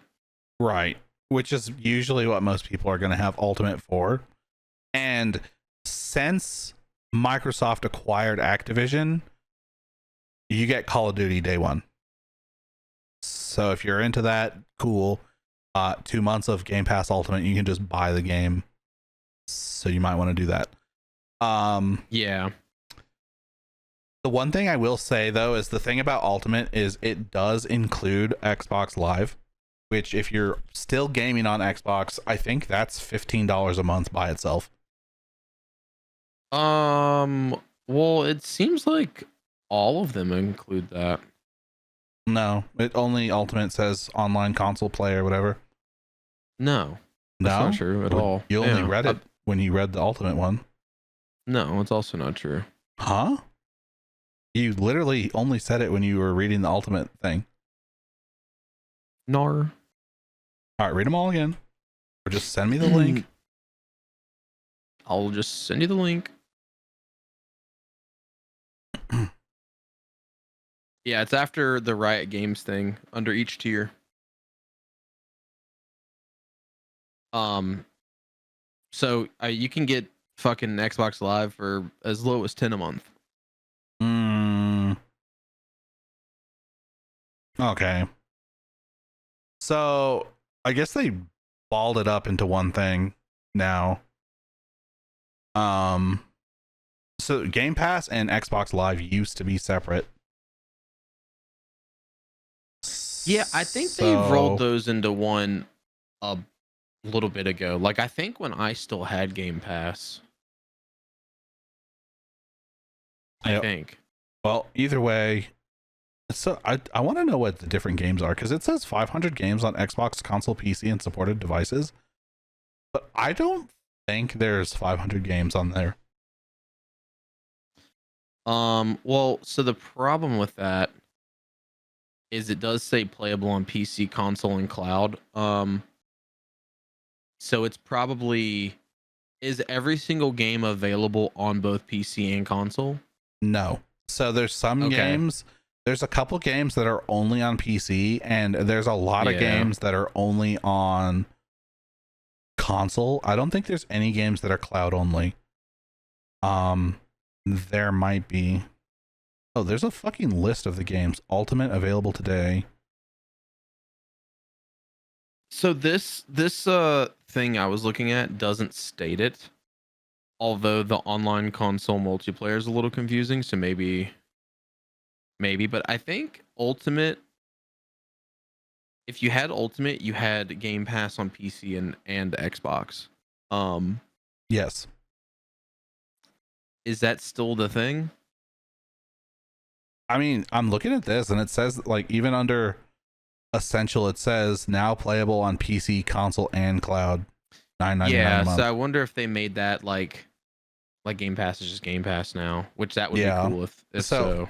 Right. Which is usually what most people are going to have Ultimate for. And since Microsoft acquired Activision, you get Call of Duty day one. So if you're into that, cool. 2 months of Game Pass Ultimate, you can just buy the game. So you might want to do that. Yeah. The one thing I will say though is the thing about Ultimate is it does include Xbox Live, which if you're still gaming on Xbox, I think that's $15 a month by itself. Well, it seems like all of them include that. No, it only Ultimate says online console play or whatever. No, that's not true at all. You only read it when you read the Ultimate one. No, it's also not true. Huh? You literally only said it when you were reading the Ultimate thing. Nar. All right, read them all again. Or just send me the link. I'll just send you the link. Yeah, it's after the Riot Games thing under each tier. So you can get fucking Xbox Live for as low as 10 a month. Okay. So I guess they balled it up into one thing now. So Game Pass and Xbox Live used to be separate. Yeah, I think they rolled those into one a little bit ago. Like I think when I still had Game Pass. I think. Well, either way, so I want to know what the different games are because it says 500 games on Xbox console, PC, and supported devices, but I don't think there's 500 games on there. Well, so the problem with that is it does say playable on PC, console, and cloud. So it's probably, is every single game available on both PC and console? No. So there's some games. There's a couple games that are only on PC, and there's a lot of games that are only on console. I don't think there's any games that are cloud only. There might be. Oh, there's a fucking list of the games. Ultimate available today. So this thing I was looking at doesn't state it. Although the online console multiplayer is a little confusing, so maybe, but I think Ultimate, if you had Ultimate, you had Game Pass on PC and Xbox. Yes. Is that still the thing? I mean, I'm looking at this and it says like even under Essential, it says now playable on PC, console, and cloud. $9.99 a month. So I wonder if they made that like Game Pass is just Game Pass now, which that would be cool if so.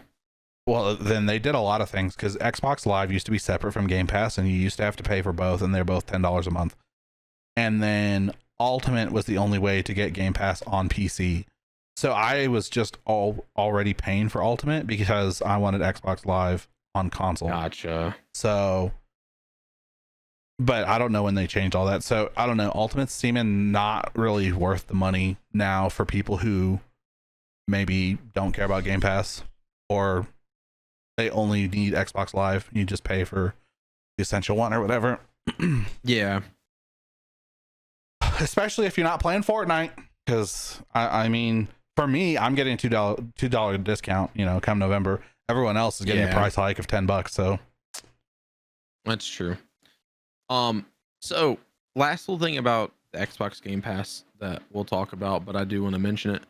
Well, then they did a lot of things because Xbox Live used to be separate from Game Pass, and you used to have to pay for both, and they're both $10 a month. And then Ultimate was the only way to get Game Pass on PC. So I was just already paying for Ultimate because I wanted Xbox Live on console. Gotcha. So, but I don't know when they changed all that. So I don't know. Ultimate's seeming not really worth the money now for people who maybe don't care about Game Pass or they only need Xbox Live. You just pay for the Essential one or whatever. Yeah. Especially if you're not playing Fortnite. Because, I mean, for me, I'm getting a $2 discount, you know, come November. Everyone else is getting a price hike of $10. So that's true. So last little thing about the Xbox Game Pass that we'll talk about, but I do want to mention it.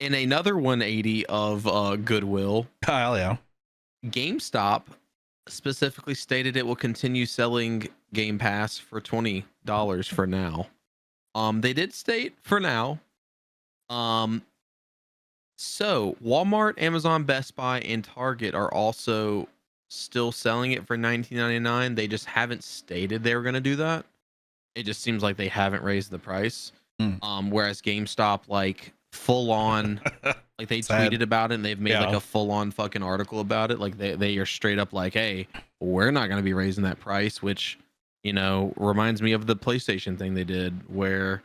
In another 180 of goodwill, hell yeah, GameStop specifically stated it will continue selling Game Pass for $20 for now. They did state for now. So Walmart, Amazon, Best Buy, and Target are also still selling it for $19.99. They just haven't stated they were going to do that. It just seems like they haven't raised the price. Whereas GameStop, like full on, like they tweeted about it and they've made like a full on fucking article about it. Like they are straight up like, hey, we're not going to be raising that price, which, you know, reminds me of the PlayStation thing they did where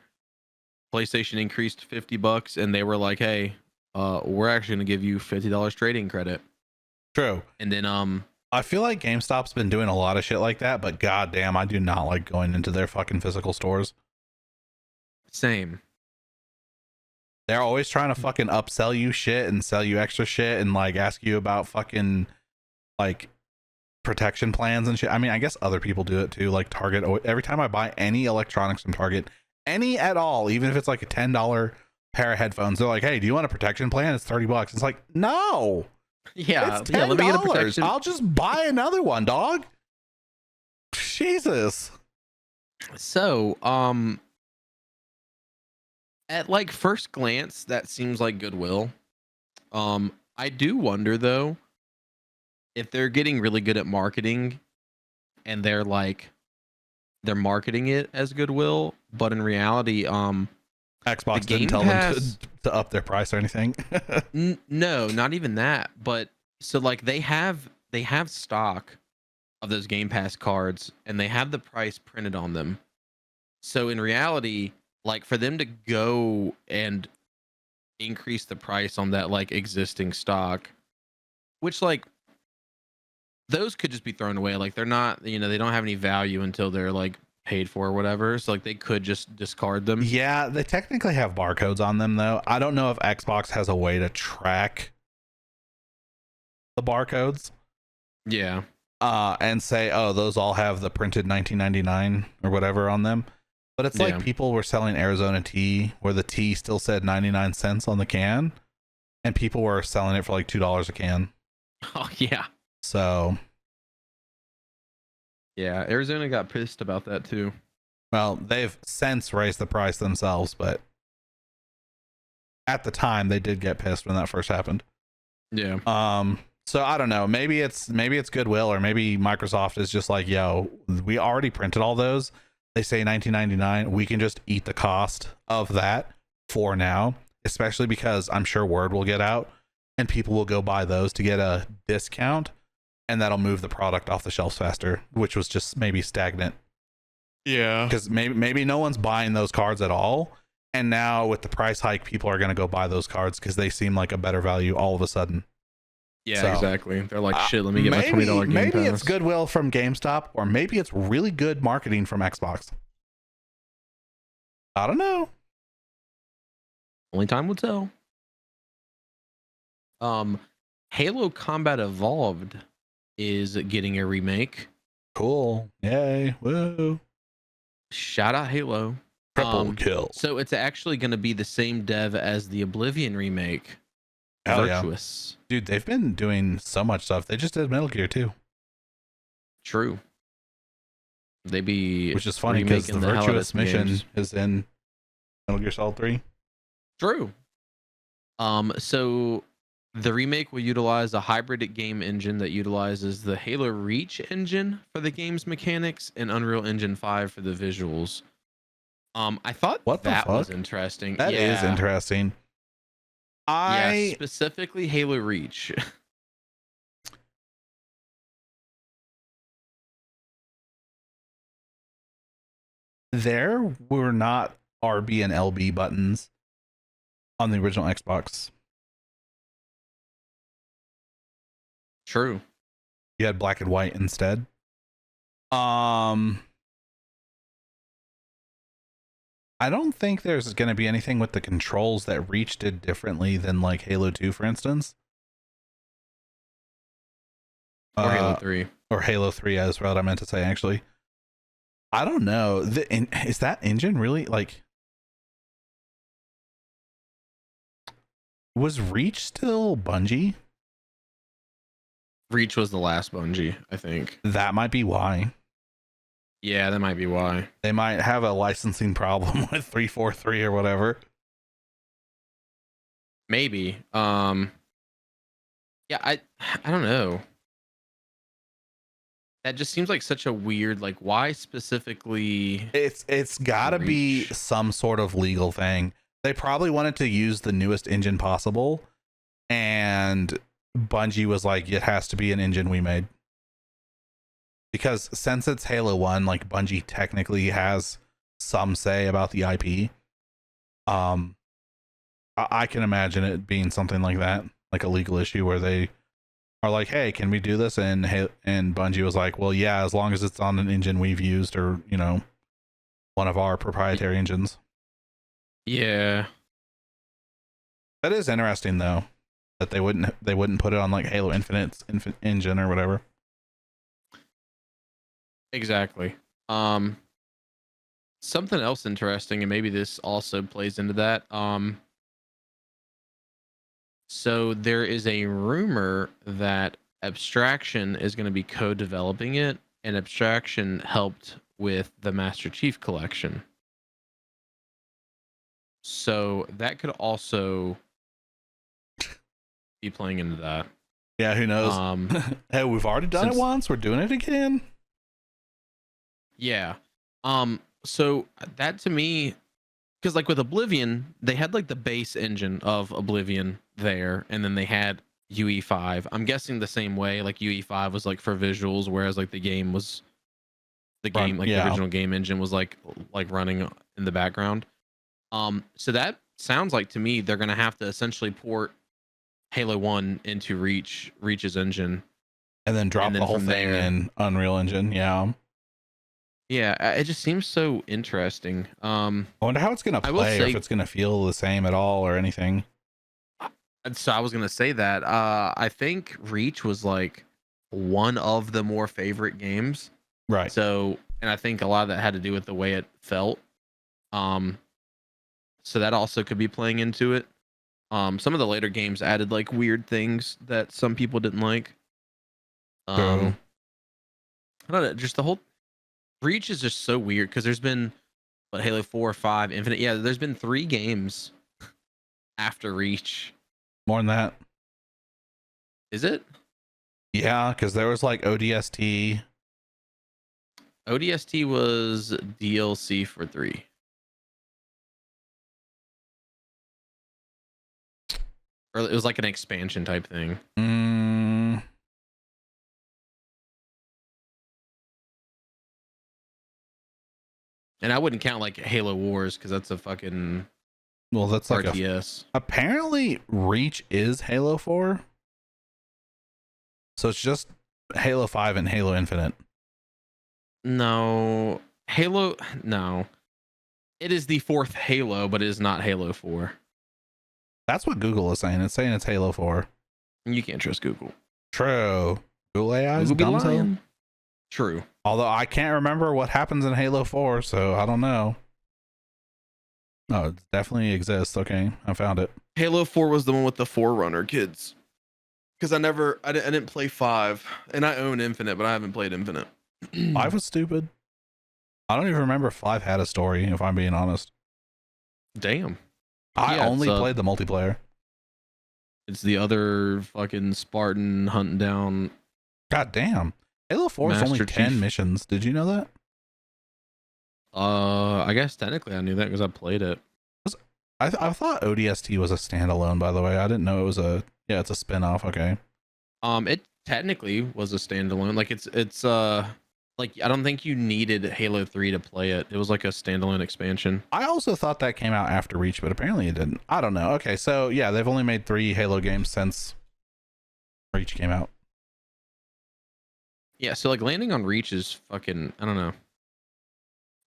PlayStation increased $50 and they were like, hey, we're actually going to give you $50 trading credit. True. And then I feel like GameStop's been doing a lot of shit like that, but goddamn, I do not like going into their fucking physical stores. Same. They're always trying to fucking upsell you shit and sell you extra shit and like ask you about fucking like protection plans and shit. I mean, I guess other people do it too. Like Target, every time I buy any electronics from Target, any at all, even if it's like a $10 pair of headphones, they're like, hey, do you want a protection plan? It's $30. It's like, no. Yeah, it's $10. Let me get a protection. I'll just buy another one, dog. Jesus. So, at like first glance, that seems like goodwill. I do wonder though if they're getting really good at marketing and they're marketing it as goodwill, but in reality, Xbox didn't tell them to up their price or anything. No, not even that. But so like they have stock of those Game Pass cards and they have the price printed on them. So in reality, like for them to go and increase the price on that like existing stock, which like those could just be thrown away. Like they're not, you know, they don't have any value until they're like paid for or whatever. So like they could just discard them. Yeah, they technically have barcodes on them though. I don't know if Xbox has a way to track the barcodes. Yeah. And say, oh, those all have the printed $19.99 or whatever on them. But it's like people were selling Arizona tea where the tea still said 99 cents on the can and people were selling it for like $2 a can. Oh yeah. So yeah, Arizona got pissed about that too. Well, they've since raised the price themselves, but at the time they did get pissed when that first happened. Yeah. So I don't know. Maybe it's goodwill, or maybe Microsoft is just like, yo, we already printed all those. They say $19.99. We can just eat the cost of that for now, especially because I'm sure word will get out and people will go buy those to get a discount, and that'll move the product off the shelves faster, which was just maybe stagnant. Yeah. Because maybe no one's buying those cards at all. And now with the price hike, people are going to go buy those cards because they seem like a better value all of a sudden. Yeah, so, exactly. They're like, shit, let me get my $20 Game Pass. Maybe it's goodwill from GameStop, or maybe it's really good marketing from Xbox. I don't know. Only time will tell. Halo Combat Evolved is getting a remake. Cool. Yay. Woo. Shout out Halo. Triple kill. So it's actually going to be the same dev as the Oblivion remake. Hell Virtuous. Yeah. Dude, they've been doing so much stuff. They just did Metal Gear too. True. They be which is funny because the Virtuous mission is in Metal Gear Solid 3. True. So the remake will utilize a hybrid game engine that utilizes the Halo Reach engine for the game's mechanics and Unreal Engine 5 for the visuals. I thought that was interesting. That is interesting. Yeah, specifically Halo Reach. There were not RB and LB buttons on the original Xbox. True. You had black and white instead. I don't think there's going to be anything with the controls that Reach did differently than like Halo 2, for instance. Or Halo 3. Or Halo 3 is what I meant to say, actually. I don't know. Is that engine really like... Was Reach still Bungie? Reach was the last Bungie, I think. That might be why. Yeah, that might be why. They might have a licensing problem with 343 or whatever. Maybe. Yeah, I don't know. That just seems like such a weird, like, why specifically? It's gotta be some sort of legal thing. They probably wanted to use the newest engine possible, and Bungie was like, it has to be an engine we made. Because since it's Halo 1, like, Bungie technically has some say about the IP. I can imagine it being something like that, like a legal issue where they are like, hey, can we do this? And Bungie was like, well, yeah, as long as it's on an engine we've used, or, you know, one of our proprietary engines. Yeah. That is interesting though, that they wouldn't put it on like Halo Infinite's engine or whatever. Exactly. Something else interesting, and maybe this also plays into that. So there is a rumor that Abstraction is going to be co-developing it, and Abstraction helped with the Master Chief Collection. So that could also be playing into that. Yeah, who knows? Hey, we've already done it once. We're doing it again. Yeah. So that to me, because like with Oblivion, they had like the base engine of Oblivion there, and then they had UE5. I'm guessing the same way, like UE5 was like for visuals, whereas like the game was the original game engine was like running in the background. So that sounds like to me they're gonna have to essentially port Halo 1 into Reach's engine, and then drop the whole thing in Unreal Engine. Yeah, it just seems so interesting. I wonder how it's gonna play, or if it's gonna feel the same at all or anything. So I was gonna say that I think Reach was like one of the more favorite games, right? So, and I think a lot of that had to do with the way it felt. So that also could be playing into it. Some of the later games added like weird things that some people didn't like. I don't know, just the whole Reach is just so weird because there's been Halo 4, 5, Infinite. Yeah, there's been 3 games after Reach. More than that. Is it? Yeah, because there was like ODST. ODST was DLC for 3. Or it was like an expansion type thing. And I wouldn't count like Halo Wars because that's a fucking that's like RTS. Apparently Reach is Halo 4. So it's just Halo 5 and Halo Infinite. No. It is the 4th Halo, but it is not Halo 4. That's what Google is saying. It's saying it's Halo 4. You can't trust Google. True. Google AI is dumb so. True. Although I can't remember what happens in Halo 4, so I don't know. No, it definitely exists. Okay, I found it. Halo 4 was the one with the Forerunner kids. Because I didn't play 5, and I own Infinite, but I haven't played Infinite. 5 was stupid. I don't even remember if 5 had a story, if I'm being honest. Damn. I only played the multiplayer. It's the other fucking Spartan hunting down. God damn. Halo 4 is only 10 missions. Did you know that? I guess technically I knew that because I played it. I thought ODST was a standalone, by the way. I didn't know it was yeah, it's a spin-off. Okay. It technically was a standalone. Like it's like I don't think you needed Halo 3 to play it. It was like a standalone expansion. I also thought that came out after Reach, but apparently it didn't. I don't know. Okay, so yeah, they've only made 3 Halo games since Reach came out. Yeah, so like landing on Reach is fucking, I don't know.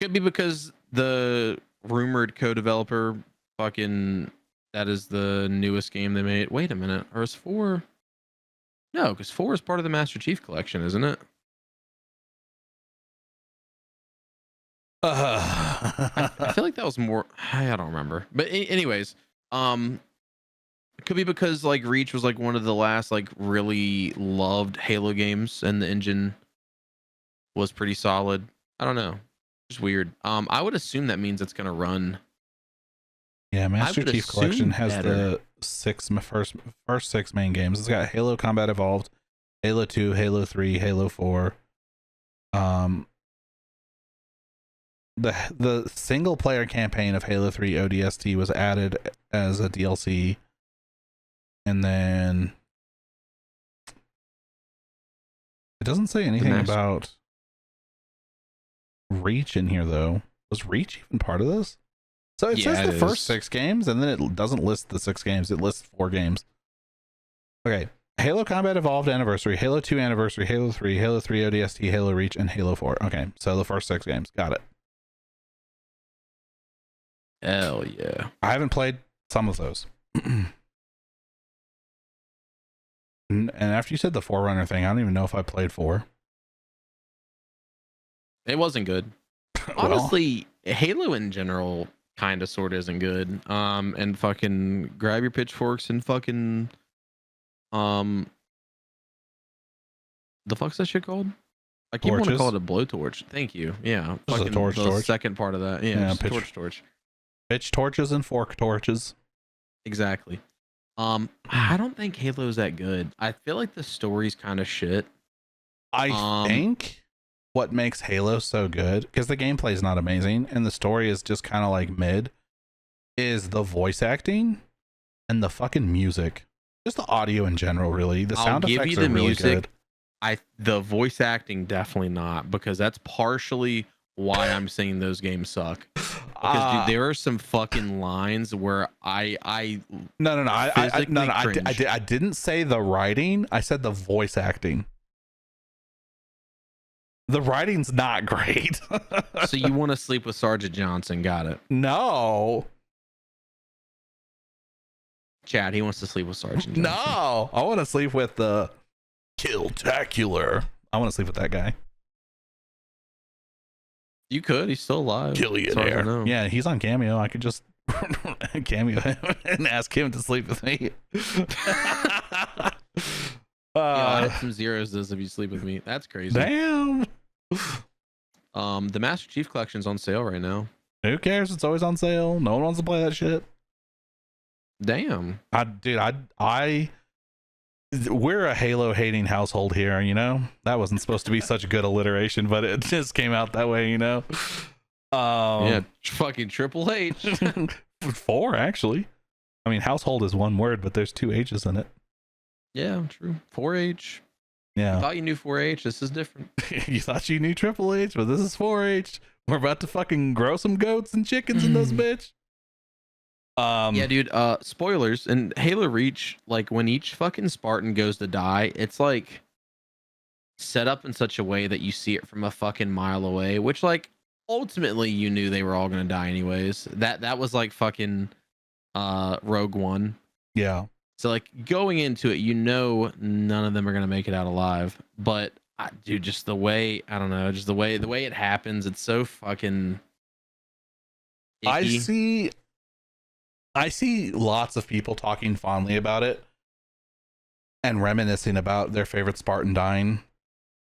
Could be because the rumored co-developer fucking, that is the newest game they made. Wait a minute, or is 4? No, because 4 is part of the Master Chief Collection, isn't it? I feel like that was more. I don't remember, but anyways, it could be because like Reach was like one of the last like really loved Halo games, and the engine was pretty solid. I don't know, just weird. I would assume that means it's gonna run. Yeah, Master Chief Collection has the first 6 main games. It's got Halo Combat Evolved, Halo 2, Halo 3, Halo 4. The single player campaign of Halo 3 ODST was added as a DLC, and then it doesn't say anything about Reach in here though. Was Reach even part of this? So it says the first 6 games, and then it doesn't list the 6 games. It lists 4 games. Okay. Halo Combat Evolved Anniversary, Halo 2 Anniversary, Halo 3, Halo 3 ODST, Halo Reach, and Halo 4. Okay, so the first 6 games. Got it. Hell yeah. I haven't played some of those. And after you said the Forerunner thing, I don't even know if I played 4. It wasn't good. Honestly, Halo in general kind of sort of isn't good. And fucking grab your pitchforks and fucking the fuck's that shit called? I keep wanting to call it a blowtorch. Thank you. Yeah. Fucking the second part of that. Yeah, torch. Pitch torches and fork torches. Exactly. I don't think Halo's that good. I feel like the story's kind of shit. I think what makes Halo so good, because the gameplay is not amazing and the story is just kind of like mid, is the voice acting and the fucking music. Just the audio in general, really. The sound effects are really good. The voice acting definitely not, because that's partially why I'm saying those games suck. Because dude, there are some fucking lines where I didn't say the writing. I said the voice acting. The writing's not great. So you want to sleep with Sergeant Johnson? Got it. No. Chad, he wants to sleep with Sergeant Johnson. No, I want to sleep with the Killtacular. I want to sleep with that guy. You could. He's still alive. Billionaire. Yeah, he's on Cameo. I could just Cameo him and ask him to sleep with me. I'll add some zeros if you sleep with me. That's crazy. Damn. The Master Chief Collection's on sale right now. Who cares? It's always on sale. No one wants to play that shit. Damn. We're a Halo hating household here, you know? That wasn't supposed to be such a good alliteration, but it just came out that way, you know? Yeah, fucking Triple H. 4, actually. I mean, household is one word, but there's 2 H's in it. Yeah, true. 4H. Yeah. I thought you knew 4H. This is different. You thought you knew Triple H, but this is 4H. We're about to fucking grow some goats and chickens in this bitch. Yeah, dude, spoilers in Halo Reach, like when each fucking Spartan goes to die, it's like set up in such a way that you see it from a fucking mile away, which like ultimately you knew they were all gonna die anyways. That was like fucking Rogue One. Yeah. So like going into it, you know none of them are gonna make it out alive. But dude, just the way, I don't know, just the way it happens, it's so fucking icky. I see lots of people talking fondly about it and reminiscing about their favorite Spartan dying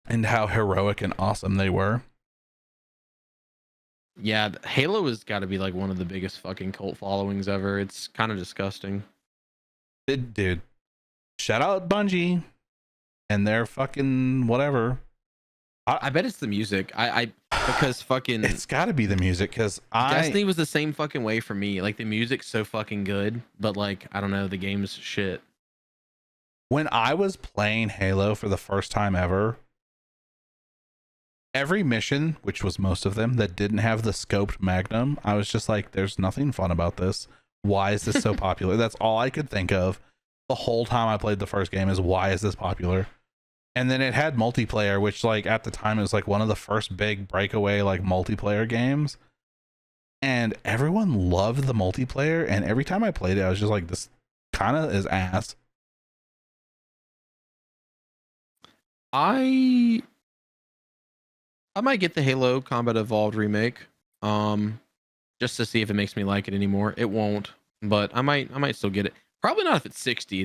and how heroic and awesome they were. Yeah, Halo has got to be like one of the biggest fucking cult followings ever. It's kind of disgusting. Dude, shout out Bungie and their fucking whatever. I bet it's the music. I because fucking it's got to be the music because Destiny was the same fucking way for me. Like the music's so fucking good, but like I don't know, the game's shit. When I was playing Halo for the first time ever, every mission, which was most of them, that didn't have the scoped Magnum, I was just like, there's nothing fun about this. Why is this so popular? That's all I could think of the whole time I played the first game is why is this popular? And then it had multiplayer, which like at the time it was like one of the first big breakaway like multiplayer games. And everyone loved the multiplayer. And every time I played it, I was just like, this kind of is ass. I might get the Halo Combat Evolved remake, just to see if it makes me like it anymore. It won't, but I might still get it. Probably not if it's 60.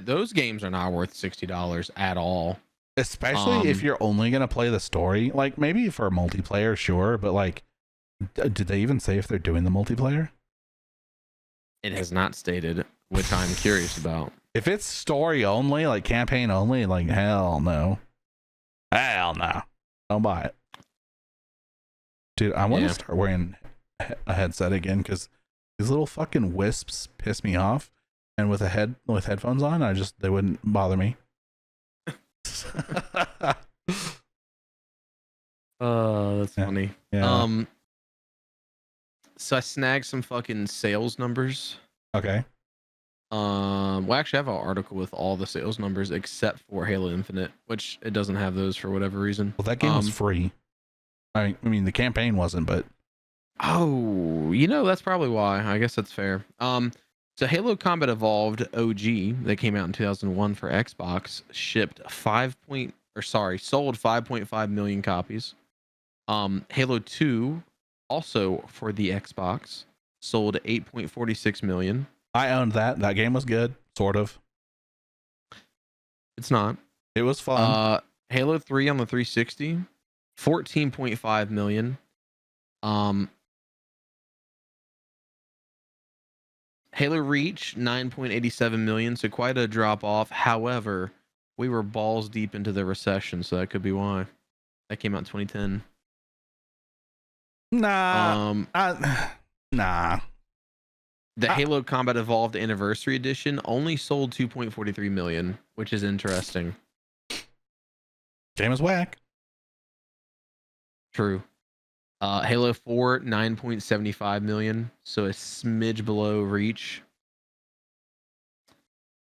Those games are not worth $60 at all. Especially if you're only gonna play the story. Like maybe for a multiplayer, sure, but like, did they even say if they're doing the multiplayer? It has not stated, which I'm curious about. If it's story only, like campaign only, like hell no. Hell no. Don't buy it. Dude, I want to start wearing a headset again because these little fucking wisps piss me off. And with headphones on, they wouldn't bother me. That's funny. Yeah. So I snagged some fucking sales numbers. Okay. Well, actually, I have an article with all the sales numbers except for Halo Infinite, which it doesn't have those for whatever reason. Well, that game was free. I mean, the campaign wasn't, but oh, that's probably why. I guess that's fair. So Halo Combat Evolved OG that came out in 2001 for Xbox sold 5.5 million copies. Halo 2 also for the Xbox sold 8.46 million. I owned that. That game was good, sort of. It's not. It was fun. Halo 3 on the 360, 14.5 million. Halo Reach, 9.87 million, so quite a drop off. However, we were balls deep into the recession, so that could be why. That came out in 2010. Nah. Nah. The Halo Combat Evolved Anniversary Edition only sold 2.43 million, which is interesting. Game is whack. True. Halo 4, 9.75 million, so a smidge below Reach.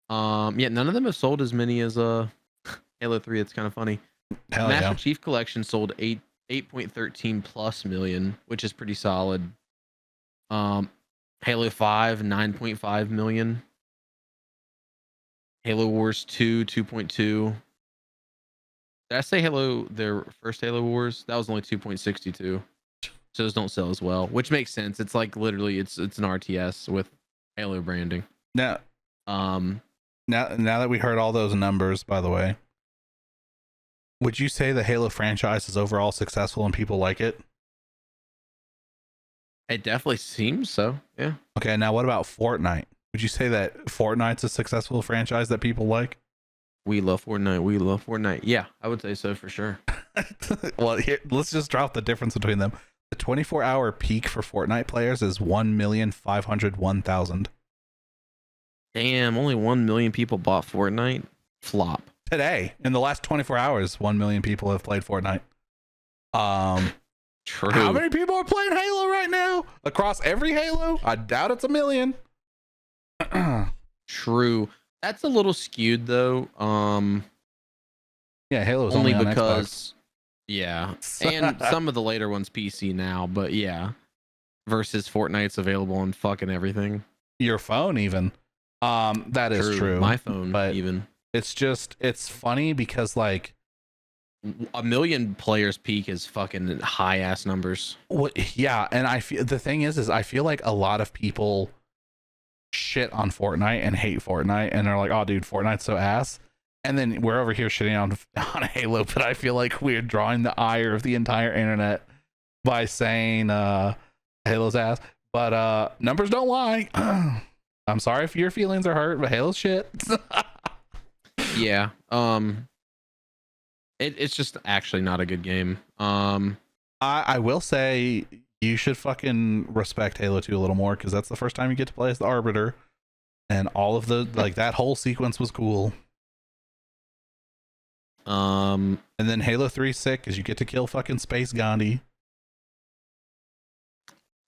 Yeah, none of them have sold as many as Halo 3. It's kind of funny. Hell Master yeah. Chief Collection sold 8.13 plus million, which is pretty solid. Halo 5, 9.5 million. Halo Wars 2, 2.2. Did I say their first Halo Wars? That was only 2.62. So those don't sell as well, which makes sense. It's like literally it's an RTS with Halo branding. Now that we heard all those numbers, by the way, would you say the Halo franchise is overall successful and people like it? It definitely seems so. Yeah. Okay, now what about Fortnite? Would you say that Fortnite's a successful franchise that people like? We love Fortnite. We love Fortnite. Yeah, I would say so for sure. Well, here, let's just drop the difference between them. The 24-hour peak for Fortnite players is 1,501,000. Damn, only 1 million people bought Fortnite. Flop. Today, in the last 24 hours, 1 million people have played Fortnite. True. How many people are playing Halo right now? Across every Halo? I doubt it's 1 million. True. That's a little skewed though. Yeah, Halo is only on because Xbox. Yeah, and some of the later ones PC now, but yeah, versus Fortnite's available on fucking everything. Your phone even. That is true. My phone, but even. It's funny because like 1 million players peak is fucking high ass numbers. Yeah, and I feel the thing is I feel like a lot of people shit on Fortnite and hate Fortnite, and they're like, "Oh, dude, Fortnite's so ass." And then we're over here shitting on Halo, but I feel like we're drawing the ire of the entire internet by saying Halo's ass. But numbers don't lie. I'm sorry if your feelings are hurt, but Halo's shit. Yeah. It's just actually not a good game. I will say you should fucking respect Halo 2 a little more, because that's the first time you get to play as the Arbiter, and all of the like that whole sequence was cool. And then Halo 3 is sick because you get to kill fucking Space Gandhi.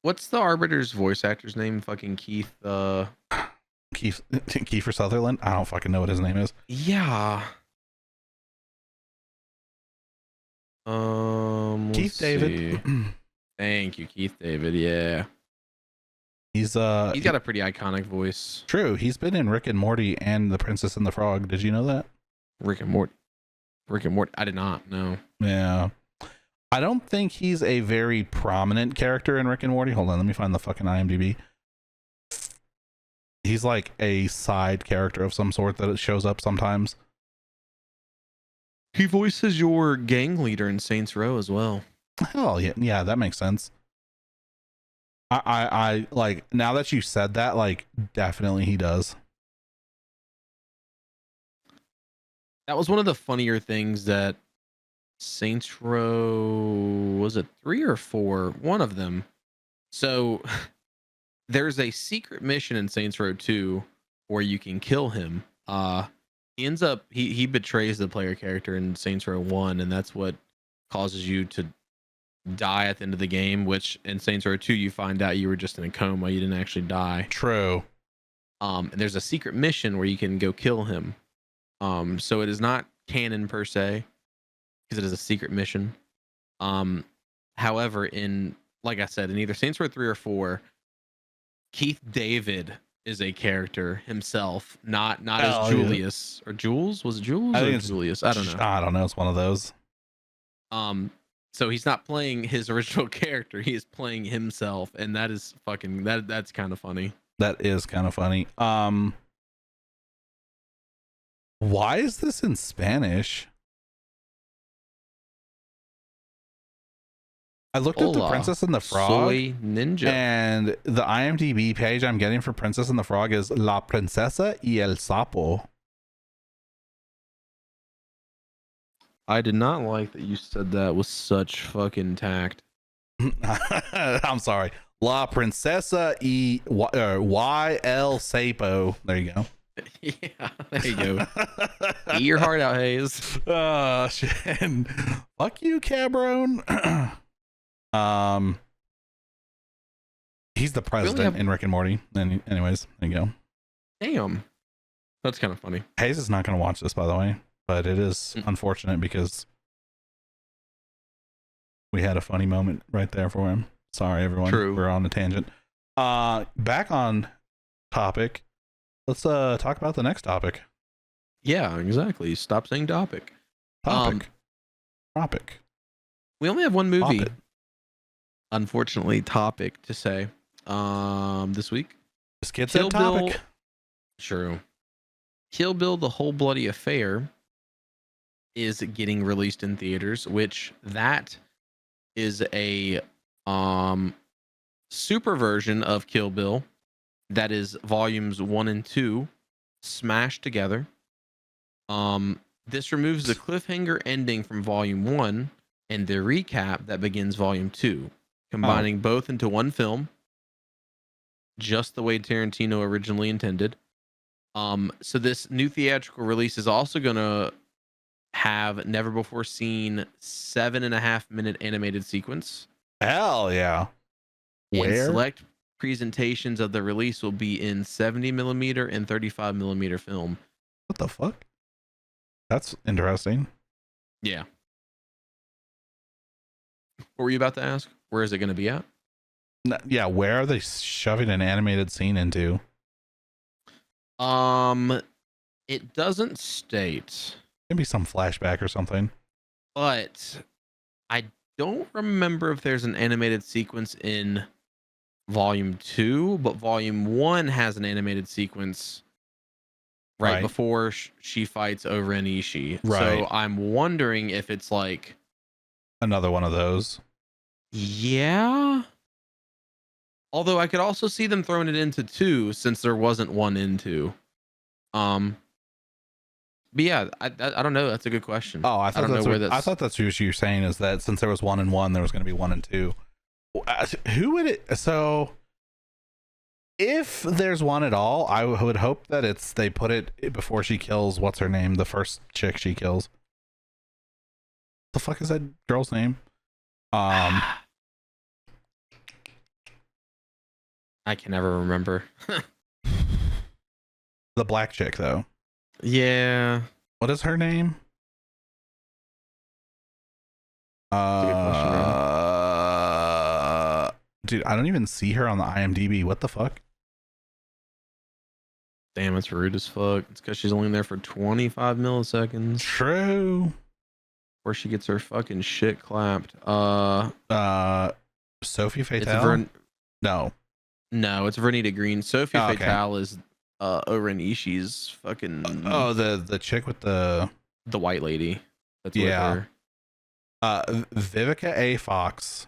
What's the Arbiter's voice actor's name? Fucking Keith. Kiefer Sutherland. I don't fucking know what his name is. Yeah. Keith David. Thank you, Keith David. Yeah. He's got a pretty iconic voice. True. He's been in Rick and Morty and The Princess and the Frog. Did you know that? Rick and Morty. I did not know. Yeah. I don't think he's a very prominent character in Rick and Morty. Hold on, let me find the fucking IMDb. He's like a side character of some sort that shows up sometimes. He voices your gang leader in Saints Row as well. Oh yeah, that makes sense. I like, now that you said that, like, definitely he does. That was one of the funnier things that Saints Row, was it 3 or 4? One of them. So there's a secret mission in Saints Row 2 where you can kill him. He ends up he betrays the player character in Saints Row 1, and that's what causes you to die at the end of the game, which in Saints Row 2 you find out you were just in a coma, you didn't actually die. True. And there's a secret mission where you can go kill him. So it is not canon per se, because it is a secret mission. However, like I said, in either Saints Row 3 or 4, Keith David is a character himself, not as Julius or Jules. Was it Jules or Julius? I don't know. I don't know. It's one of those. So he's not playing his original character; he is playing himself, and that is fucking that's kind of funny. That is kind of funny. Why is this in Spanish? I looked at the Princess and the Frog, Soy Ninja, and the IMDb page I'm getting for Princess and the Frog is La Princesa y el Sapo. I did not like that you said that with such fucking tact. I'm sorry. La Princesa y el Sapo. There you go. Yeah, there you go. Eat your heart out, Hayes. Oh shit! Fuck you, Cabron. He's the president in Rick and Morty. And anyways, there you go. Damn, that's kind of funny. Hayes is not going to watch this, by the way, but it is unfortunate because we had a funny moment right there for him. Sorry, everyone. True. We're on a tangent. Back on topic. Let's talk about the next topic. Yeah, exactly. Stop saying topic. Topic. We only have one movie. Topic. Unfortunately, topic to say. This week. This kid said topic. True. Kill Bill: The Whole Bloody Affair is getting released in theaters, which that is a super version of Kill Bill. That is volumes 1 and 2 smashed together. This removes the cliffhanger ending from volume 1 and the recap that begins volume 2, combining both into one film, just the way Tarantino originally intended. So this new theatrical release is also going to have never before seen 7.5-minute animated sequence. Hell yeah. And select presentations of the release will be in 70mm and 35mm film. What the fuck? That's interesting. Yeah. What were you about to ask? Where is it going to be at? Yeah, where are they shoving an animated scene into? It doesn't state. Maybe some flashback or something. But I don't remember if there's an animated sequence in Volume 2, but Volume 1 has an animated sequence right before she fights over Anishi. Right. So I'm wondering if it's like another one of those. Yeah. Although I could also see them throwing it into 2 since there wasn't one in 2. But yeah, I don't know. That's a good question. Oh, I thought that's what I thought that's what you're saying, is that since there was 1 and 1, there was going to be 1 and 2. Who would it? So if there's one at all, I would hope that they put it before she kills what's her name, the first chick she kills. The fuck is that girl's name? I can never remember. The black chick though. Yeah. What is her name? Dude, I don't even see her on the IMDb. What the fuck? Damn, it's rude as fuck. It's because she's only there for 25 milliseconds. True. Where she gets her fucking shit clapped. Sophie Fatale? No, it's Vernita Green. Sophie Fatale is over in Ishii's fucking. The chick with the white lady. That's with her. Vivica A. Fox.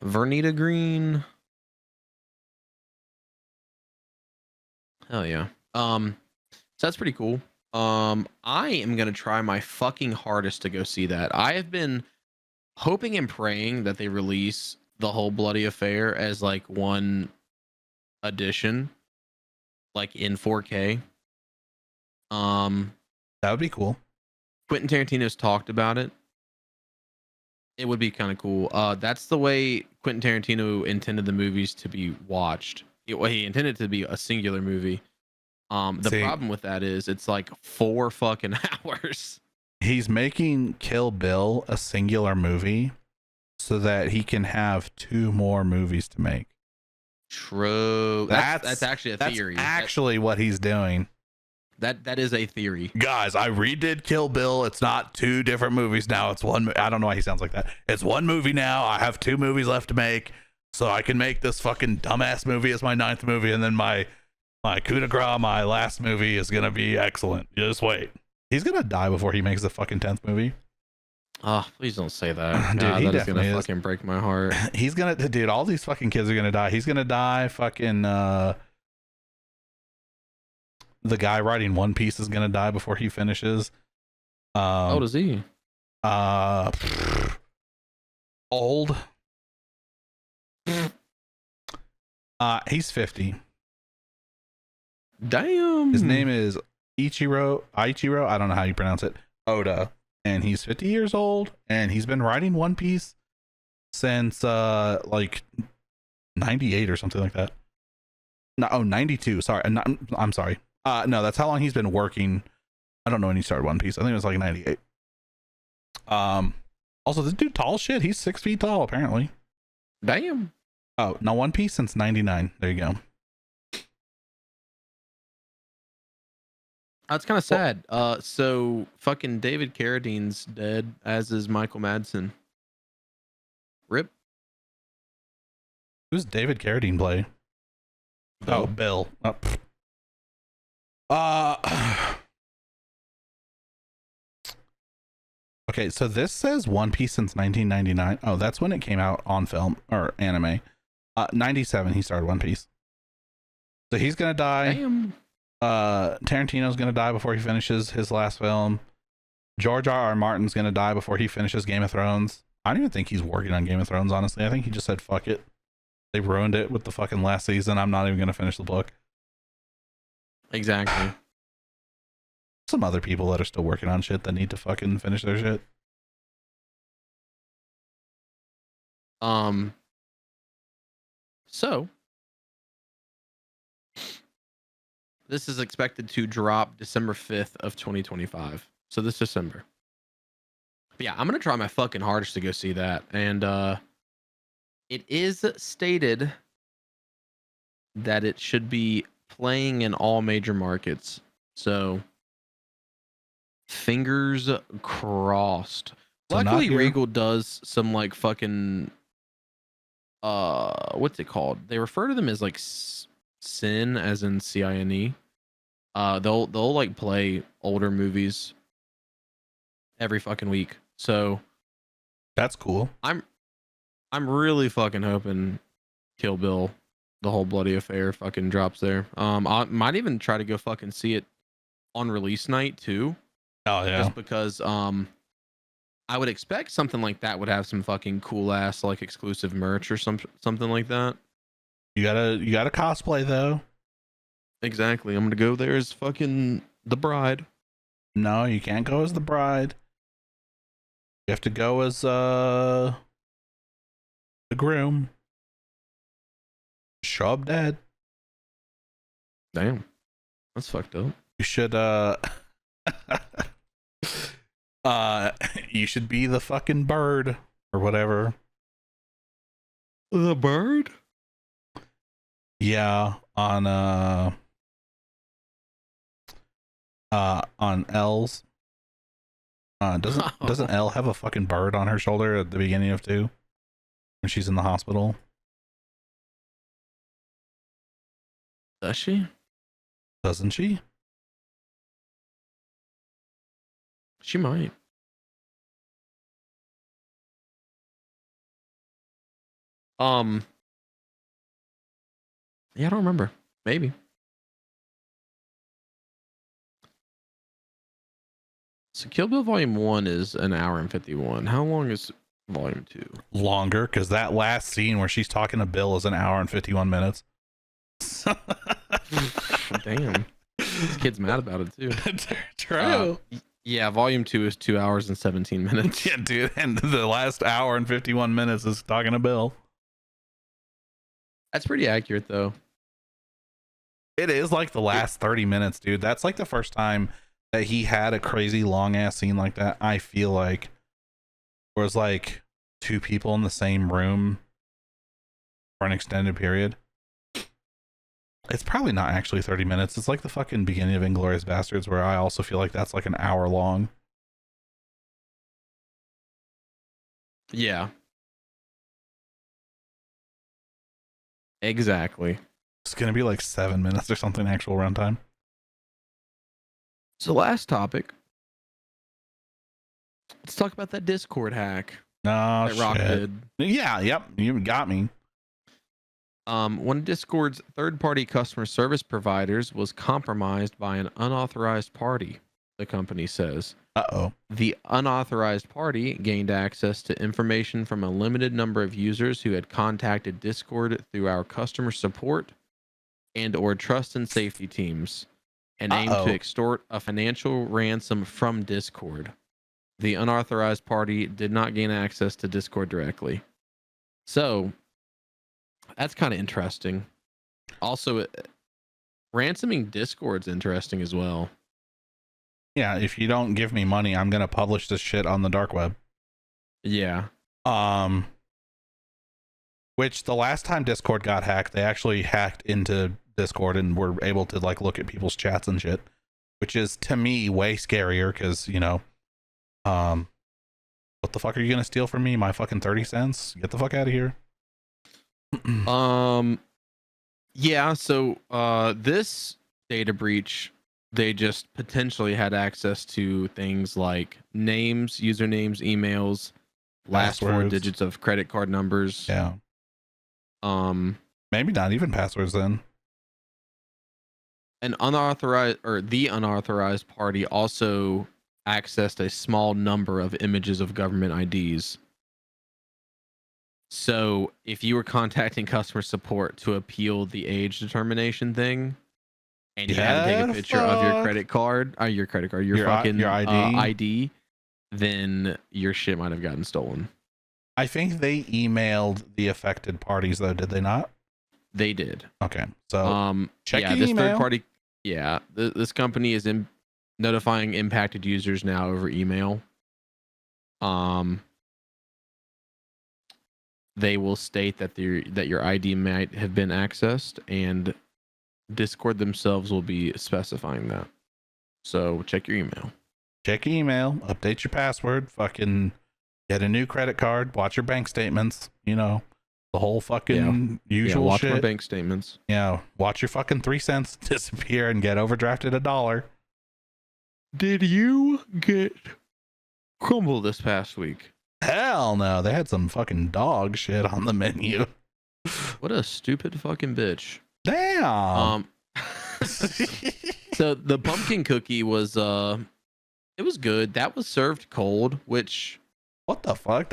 Vernita Green. Hell yeah. So that's pretty cool. I am gonna try my fucking hardest to go see that. I have been hoping and praying that they release the whole bloody affair as like one edition, like in 4K. That would be cool. Quentin Tarantino's talked about it. It would be kind of cool. That's the way Quentin Tarantino intended the movies to be watched. He intended it to be a singular movie. The problem with that is it's like 4 fucking hours. He's making Kill Bill a singular movie so that he can have 2 more movies to make. True. That's actually a theory. That's actually what he's doing. That is a theory. Guys, I redid Kill Bill. It's not 2 different movies now. It's one. I don't know why he sounds like that. It's 1 movie now. I have 2 movies left to make, so I can make this fucking dumbass movie as my 9th movie, and then my coup de grace, my last movie, is gonna be excellent. Just wait. He's gonna die before he makes the fucking 10th movie. Oh, please don't say that. Dude, God, he that is gonna definitely fucking break my heart. He's gonna, dude, all these fucking kids are gonna die. He's gonna die. Fucking the guy writing One Piece is gonna die before he finishes. How old is he? Old. He's 50. Damn. His name is Ichiro. I don't know how you pronounce it. Oda. And he's 50 years old, and he's been writing One Piece since like 98 or something like that. No, 92. Sorry. I'm sorry. No, that's how long he's been working. I don't know when he started One Piece. I think it was like 98. Also, this dude tall shit. He's 6 feet tall, apparently. Damn. Oh, no, One Piece since 99. There you go. That's kind of sad. So fucking David Carradine's dead, as is Michael Madsen. Rip. Who's David Carradine play? Bill. Oh, Bill. Okay, so this says One Piece since 1999. Oh, that's when it came out on film or anime. 97 he started One Piece. So he's gonna die. Damn. Tarantino's gonna die before he finishes his last film. George R.R. Martin's gonna die before he finishes Game of Thrones. I don't even think he's working on Game of Thrones, honestly. I think he just said fuck it. They ruined it with the fucking last season. I'm not even gonna finish the book. Exactly. Some other people that are still working on shit that need to fucking finish their shit. So this is expected to drop December 5th of 2025. So this December. But yeah, I'm gonna try my fucking hardest to go see that. And it is stated that it should be playing in all major markets. So fingers crossed. So luckily Regal does some like fucking what's it called? They refer to them as like sin, as in CINE. They'll like play older movies every fucking week. So that's cool. I'm really fucking hoping Kill Bill, the whole bloody affair, fucking drops there. I might even try to go fucking see it on release night too. Oh yeah. Just because I would expect something like that would have some fucking cool ass like exclusive merch or something like that. You gotta cosplay though. Exactly. I'm gonna go there as fucking the bride. No, you can't go as the bride. You have to go as the groom. Show up dead. Damn. That's fucked up. You should you should be the fucking bird or whatever. The bird? Yeah, on L's. Doesn't L have a fucking bird on her shoulder at the beginning of 2 when she's in the hospital? Does she? Doesn't she? She might. Yeah, I don't remember. Maybe. So Kill Bill Volume 1 is an hour and 51. How long is Volume 2? Longer, because that last scene where she's talking to Bill is an hour and 51 minutes. Damn. This kid's mad about it too. True. Yeah, Volume 2 is 2 hours and 17 minutes. Yeah, dude. And the last hour and 51 minutes is talking to Bill. That's pretty accurate, though. It is like the last 30 minutes, dude. That's like the first time that he had a crazy long ass scene like that. I feel like there was like 2 people in the same room for an extended period. It's probably not actually 30 minutes. It's like the fucking beginning of Inglourious Bastards, where I also feel like that's like an hour long. Yeah. Exactly. It's going to be like 7 minutes or something actual runtime. So last topic. Let's talk about that Discord hack. No, that Rock did. Yeah, yep. You got me. One of Discord's third-party customer service providers was compromised by an unauthorized party, the company says. Uh-oh. The unauthorized party gained access to information from a limited number of users who had contacted Discord through our customer support and or trust and safety teams and aimed to extort a financial ransom from Discord. The unauthorized party did not gain access to Discord directly. So that's kind of interesting. Also, ransoming Discord's interesting as well. Yeah, if you don't give me money, I'm gonna publish this shit on the dark web. Yeah. Which the last time Discord got hacked, they actually hacked into Discord and were able to like look at people's chats and shit, which is to me way scarier because, you know, what the fuck are you gonna steal from me? My fucking 30 cents? Get the fuck out of here. Yeah, so this data breach, they just potentially had access to things like names, usernames, emails, last 4 digits of credit card numbers. Yeah. Maybe not even passwords then. The unauthorized party also accessed a small number of images of government IDs. So if you were contacting customer support to appeal the age determination thing, and you had to take a picture of your credit card, your fucking ID, then your shit might have gotten stolen. I think they emailed the affected parties though, did they not? They did. Okay, so check your this email. third party. Yeah, this company is notifying impacted users now over email. They will state that your ID might have been accessed, and Discord themselves will be specifying that. So check your email. Check your email. Update your password. Fucking get a new credit card. Watch your bank statements. You know, The whole fucking usual watch shit. my bank statements. Yeah, watch your fucking 3 cents disappear and get overdrafted $1. Did you get Crumbl this past week? Hell no, they had some fucking dog shit on the menu. What a stupid fucking bitch. Damn. So the pumpkin cookie was it was good. That was served cold, which what the fuck?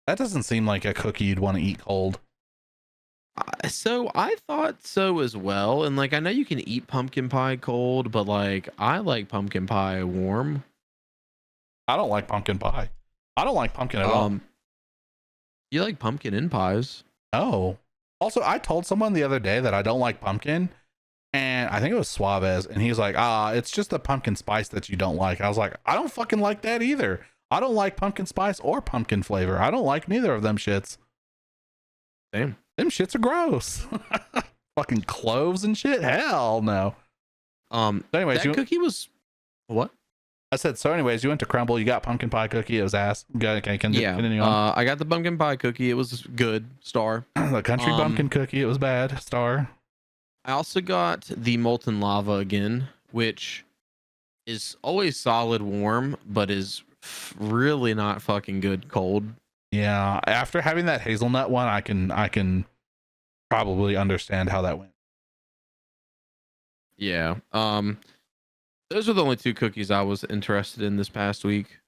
That doesn't seem like a cookie you'd want to eat cold. So I thought so as well, and like I know you can eat pumpkin pie cold, but like I like pumpkin pie warm. I don't like pumpkin pie. I don't like pumpkin at all. You like pumpkin in pies? Oh. Also, I told someone the other day that I don't like pumpkin, and I think it was Suaves, and he's like, it's just the pumpkin spice that you don't like. I was like, I don't fucking like that either. I don't like pumpkin spice or pumpkin flavor. I don't like neither of them shits. Damn. Them shits are gross. Fucking cloves and shit? Hell no. So anyways, that cookie was what? I said, so anyways, you went to Crumbl, you got pumpkin pie cookie, it was ass. Okay, continue on. I got the pumpkin pie cookie, it was good, star. The country pumpkin cookie, it was bad, star. I also got the molten lava again, which is always solid warm, but is really not fucking good cold. Yeah, after having that hazelnut one, I can probably understand how that went. Yeah. Those are the only 2 cookies I was interested in this past week.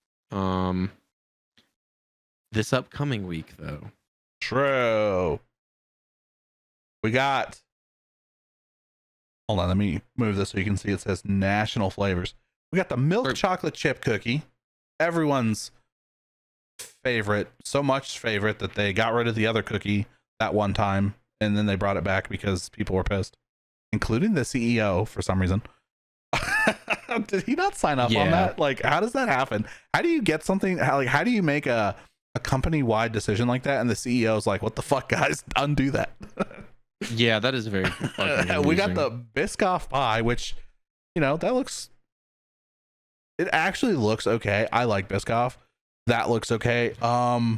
This upcoming week, though. True. We got. Hold on, let me move this so you can see. It says national flavors. We got the milk chocolate chip cookie. Everyone's favorite. So much favorite that they got rid of the other cookie that one time, and then they brought it back because people were pissed, including the CEO for some reason. Did he not sign up on that? Like, how does that happen? How do you get something? How do you make a company-wide decision like that? And the CEO's like, "What the fuck, guys? Undo that." Yeah, that is very fucking we got the Biscoff pie, which, that looks. It actually looks okay. I like Biscoff. That looks okay. Not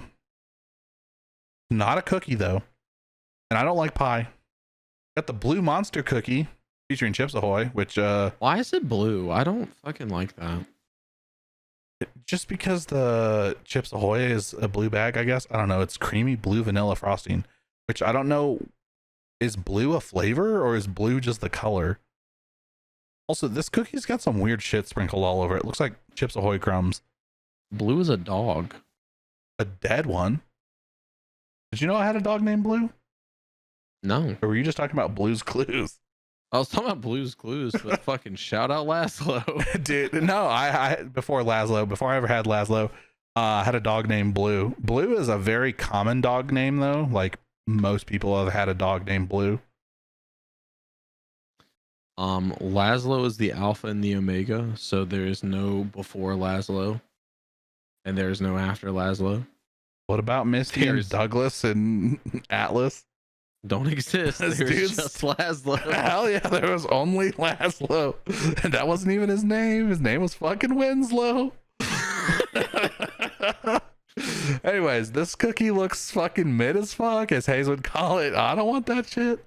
a cookie though, and I don't like pie. Got the Blue Monster cookie featuring Chips Ahoy, which why is it blue? I don't fucking like that. Just because the Chips Ahoy is a blue bag, I guess. I don't know. It's creamy blue vanilla frosting, which I don't know. Is blue a flavor or is blue just the color? Also, this cookie's got some weird shit sprinkled all over it. It looks like Chips Ahoy crumbs. Blue is a dog. A dead one? Did you know I had a dog named Blue? No. Or were you just talking about Blue's Clues? I was talking about Blue's Clues, but fucking shout out Laszlo. Dude, no, I before I ever had Laszlo, I had a dog named Blue. Blue is a very common dog name though. Like most people have had a dog named Blue. Laszlo is the alpha and the omega, so there is no before Laszlo and there is no after Laszlo. What about Misty and Douglas and Atlas? Don't exist. There's just Laszlo. Hell yeah, there was only Laszlo. And that wasn't even his name. His name was fucking Winslow. Anyways, this cookie looks fucking mid as fuck, as Hayes would call it. I don't want that shit.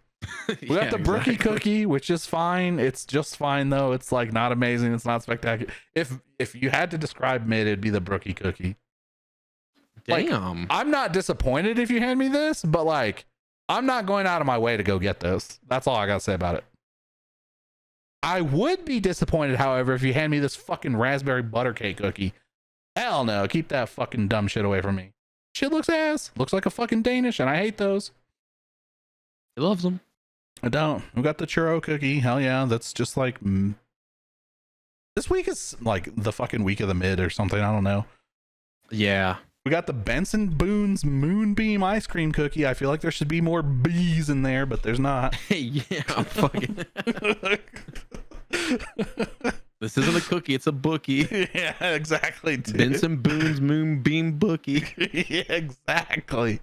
We got the brookie cookie, which is fine. It's just fine though. It's like not amazing. It's not spectacular. If you had to describe mid, it'd be the brookie cookie. Damn. Like, I'm not disappointed if you hand me this, but like I'm not going out of my way to go get this. That's all I gotta say about it. I would be disappointed, however, if you hand me this fucking raspberry butter cake cookie. Hell no, keep that fucking dumb shit away from me. Shit looks ass. Looks like a fucking Danish, and I hate those. He loves them. I don't. We got the churro cookie. Hell yeah, that's just like... This week is like the fucking week of the mid or something. I don't know. Yeah. We got the Benson Boone's Moonbeam ice cream cookie. I feel like there should be more bees in there, but there's not. Yeah, I'm fucking... This isn't a cookie, it's a bookie. Yeah, exactly, dude. Benson Boone's Moonbeam bookie. Yeah, exactly.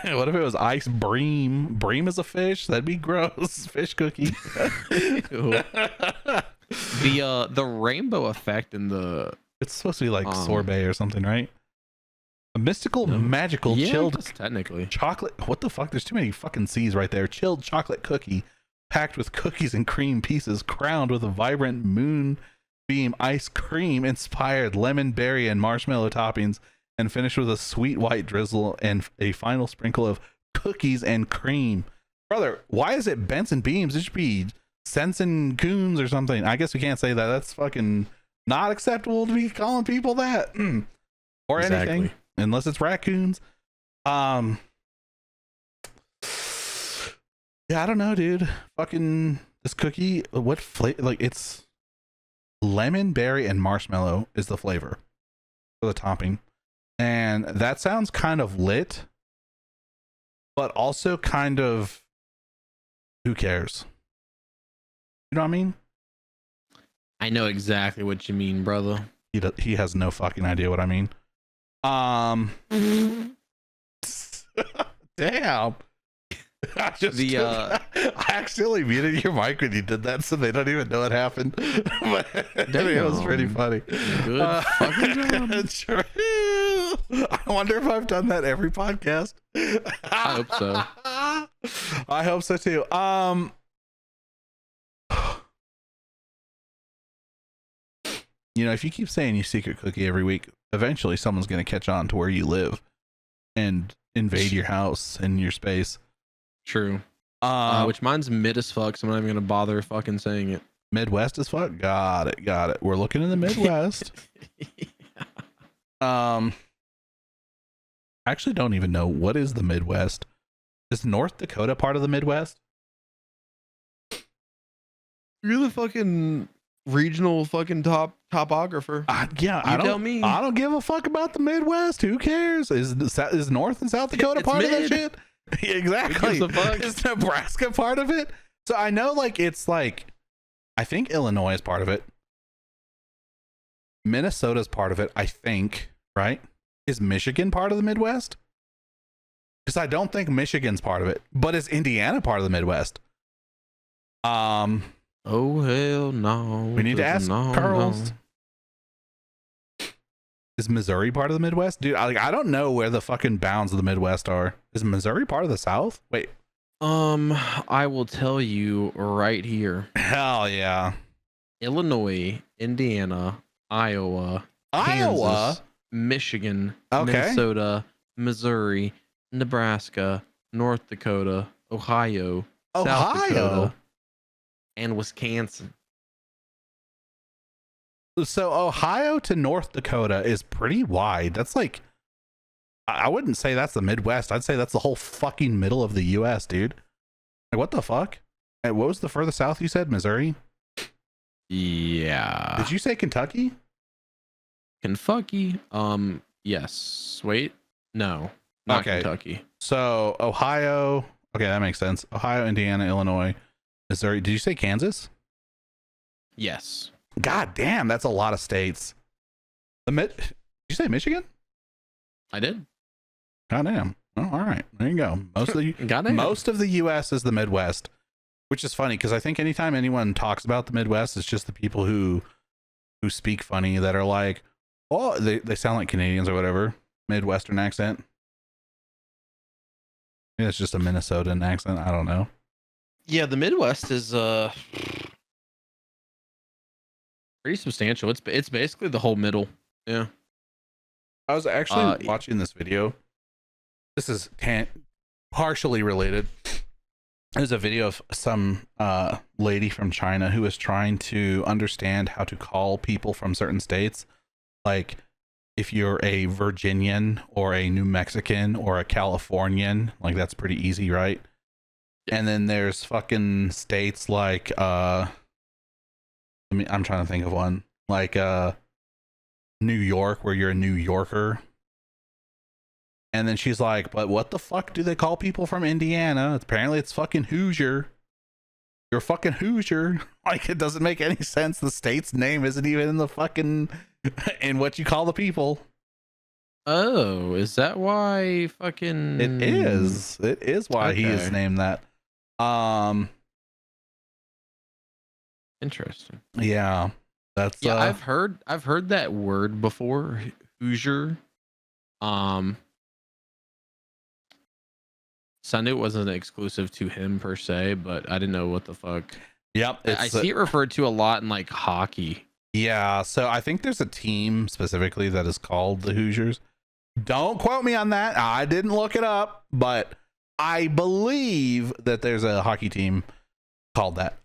What if it was ice bream? Bream is a fish? That'd be gross. Fish cookie. The rainbow effect in the... It's supposed to be like sorbet or something, right? A mystical, magical, chilled, technically chocolate. What the fuck? There's too many fucking C's right there. Chilled chocolate cookie, packed with cookies and cream pieces, crowned with a vibrant moonbeam ice cream inspired lemon, berry, and marshmallow toppings, and finished with a sweet white drizzle and a final sprinkle of cookies and cream. Brother, why is it Benson Beams? It should be Sensen Coons or something. I guess we can't say that. That's fucking not acceptable to be calling people that. Or anything. Unless it's raccoons. Yeah, I don't know, dude. Fucking this cookie, what flavor? Like, it's lemon, berry, and marshmallow is the flavor for the topping. And that sounds kind of lit, but also kind of, who cares? You know what I mean? I know exactly what you mean, brother. He has no fucking idea what I mean. Damn. I accidentally muted your mic when you did that, so they don't even know it happened. But it was pretty funny. Good fucking job. I wonder if I've done that every podcast. I hope so. I hope so too. You know, if you keep saying you secret cookie every week, eventually someone's going to catch on to where you live and invade your house and your space. True. Which mine's mid as fuck, so I'm not even going to bother fucking saying it. Midwest as fuck? Got it. We're looking in the Midwest. I actually don't even know what is the Midwest. Is North Dakota part of the Midwest? You're the fucking regional fucking topographer. Yeah, you tell me. I don't give a fuck about the Midwest. Who cares? Is North and South Dakota part of that shit? Exactly. Is Nebraska part of it? So I know, like, it's like, I think Illinois is part of it. Minnesota's part of it, I think, right? Is Michigan part of the Midwest? Because I don't think Michigan's part of it. But is Indiana part of the Midwest? Oh hell no. We need to ask Carl's. No. Is Missouri part of the Midwest? Dude, I don't know where the fucking bounds of the Midwest are. Is Missouri part of the South? Wait. I will tell you right here. Hell yeah. Illinois, Indiana, Iowa, Kansas, Michigan, Minnesota, Missouri, Nebraska, North Dakota, Ohio, South Dakota, and Wisconsin. So Ohio to North Dakota is pretty wide. That's like, I wouldn't say that's the Midwest. I'd say that's the whole fucking middle of the US, dude. Like, what the fuck? And what was the further south you said? Missouri? Yeah. Did you say Kentucky? Kentucky? Yes. Wait. No. Not Kentucky. So Ohio. Okay, that makes sense. Ohio, Indiana, Illinois, Missouri. Did you say Kansas? Yes. God damn, that's a lot of states. Did you say Michigan? I did. God damn. Oh, all right. There you go. Most of the US is the Midwest, which is funny because I think anytime anyone talks about the Midwest, it's just the people who speak funny that are like, oh, they sound like Canadians or whatever. Midwestern accent. Maybe it's just a Minnesotan accent. I don't know. Yeah, the Midwest is pretty substantial. It's basically the whole middle. Yeah. I was actually watching this video. This is partially related. There's a video of some lady from China who is trying to understand how to call people from certain states. Like, if you're a Virginian or a New Mexican or a Californian, like, that's pretty easy, right? And then there's fucking states like I'm trying to think of one, like New York, where you're a New Yorker. And then she's like, but what the fuck do they call people from Indiana? Apparently it's fucking Hoosier. You're fucking Hoosier. Like, it doesn't make any sense. The state's name isn't even in the fucking in what you call the people. Oh, is that why fucking It is why he is named that. Interesting. Yeah. That's I've heard that word before, Hoosier. Um, so I knew it wasn't exclusive to him per se, but I didn't know what the fuck. Yep, I see it referred to a lot in like hockey. Yeah, so I think there's a team specifically that is called the Hoosiers. Don't quote me on that. I didn't look it up, but I believe that there's a hockey team called that.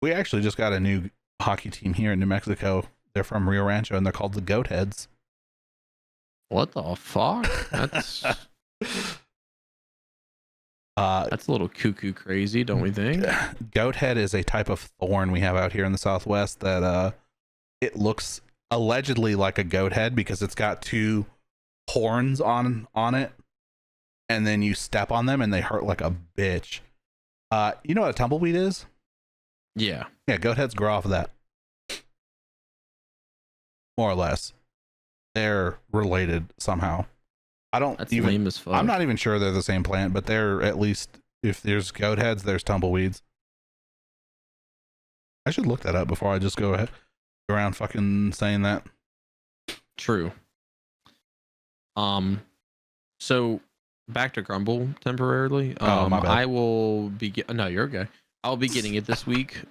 We actually just got a new hockey team here in New Mexico. They're from Rio Rancho and they're called the Goat Heads. What the fuck? That's that's a little cuckoo crazy, don't we think? Goat head is a type of thorn we have out here in the Southwest that it looks allegedly like a goat head because it's got two horns on it, and then you step on them and they hurt like a bitch. You know what a tumbleweed is? Yeah, goat heads grow off of that, more or less. They're related somehow. That's lame as fuck. I'm not even sure they're the same plant, but they're, at least if there's goat heads, there's tumbleweeds. I should look that up before I just go around fucking saying that. True. So back to Crumbl temporarily. My bad. I will be no, you're okay. I'll be getting it this week.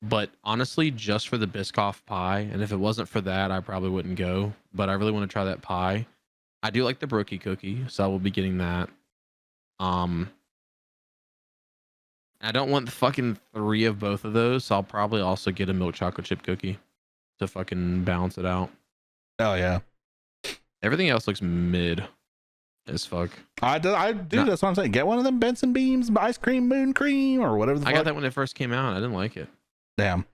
But honestly, just for the Biscoff pie, and if it wasn't for that, I probably wouldn't go. But I really want to try that pie. I do like the brookie cookie, so I will be getting that. I don't want fucking 3 of both of those, so I'll probably also get a milk chocolate chip cookie to fucking balance it out. Oh yeah. Everything else looks mid as fuck. That's what I'm saying. Get one of them Benson Beams, ice cream, moon cream, or whatever the fuck. I got that when it first came out. I didn't like it. Damn.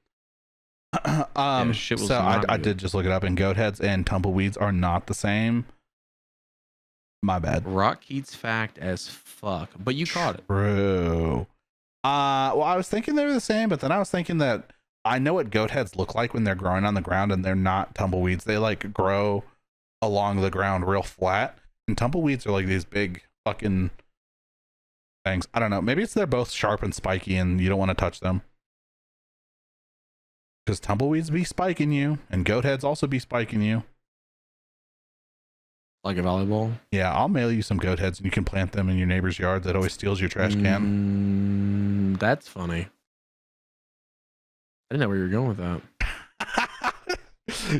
Shit was so I did just look it up, and goat heads and tumbleweeds are not the same. My bad. Rock Keats fact as fuck, but you caught it. True. Well, I was thinking they were the same, but then I was thinking that I know what goat heads look like when they're growing on the ground, and they're not tumbleweeds. They like grow along the ground real flat, and tumbleweeds are like these big fucking things. I don't know. Maybe it's they're both sharp and spiky, and you don't want to touch them. Because tumbleweeds be spiking you, and goat heads also be spiking you. Like a volleyball? Yeah, I'll mail you some goat heads and you can plant them in your neighbor's yard that always steals your trash can. That's funny. I didn't know where you were going with that.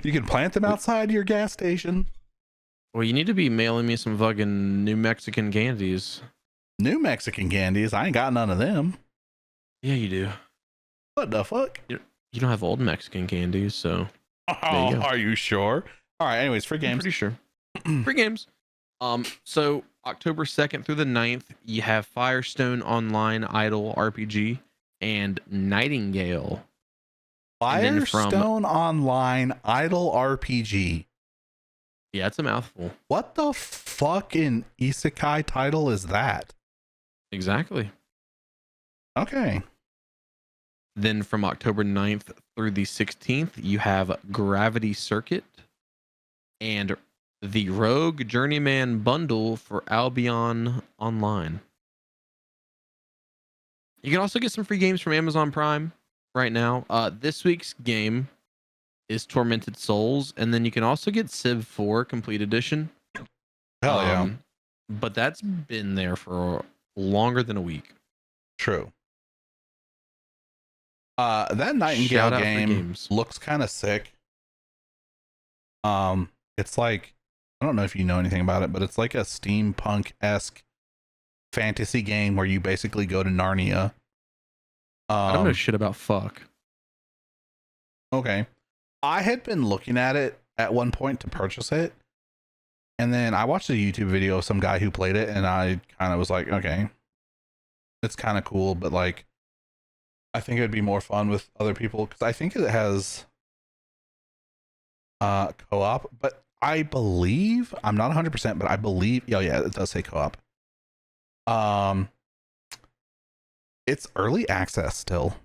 You can plant them outside your gas station. Well, you need to be mailing me some fucking New Mexican candies. New Mexican candies? I ain't got none of them. Yeah, you do. What the fuck? You don't have old Mexican candies, so. Oh, are you sure? All right, anyways, free games. I'm pretty sure. Free games. So October 2nd through the 9th, you have Firestone Online Idle RPG and Nightingale. Firestone Online Idle RPG. Yeah, it's a mouthful. What the fucking isekai title is that? Exactly. Okay. Then from October 9th through the 16th, you have Gravity Circuit and the Rogue Journeyman bundle for Albion Online. You can also get some free games from Amazon Prime right now. This week's game is Tormented Souls, and then you can also get Civ 4 Complete Edition. Hell yeah. But that's been there for longer than a week. True. That Nightingale game looks kind of sick. It's like, I don't know if you know anything about it, but it's like a steampunk-esque fantasy game where you basically go to Narnia. I don't know shit about fuck. Okay. I had been looking at it at one point to purchase it, and then I watched a YouTube video of some guy who played it, and I kind of was like, okay, it's kind of cool, but like, I think it would be more fun with other people, because I think it has co-op, but I believe, I'm not 100%, but I believe, yeah, it does say co-op. It's early access still.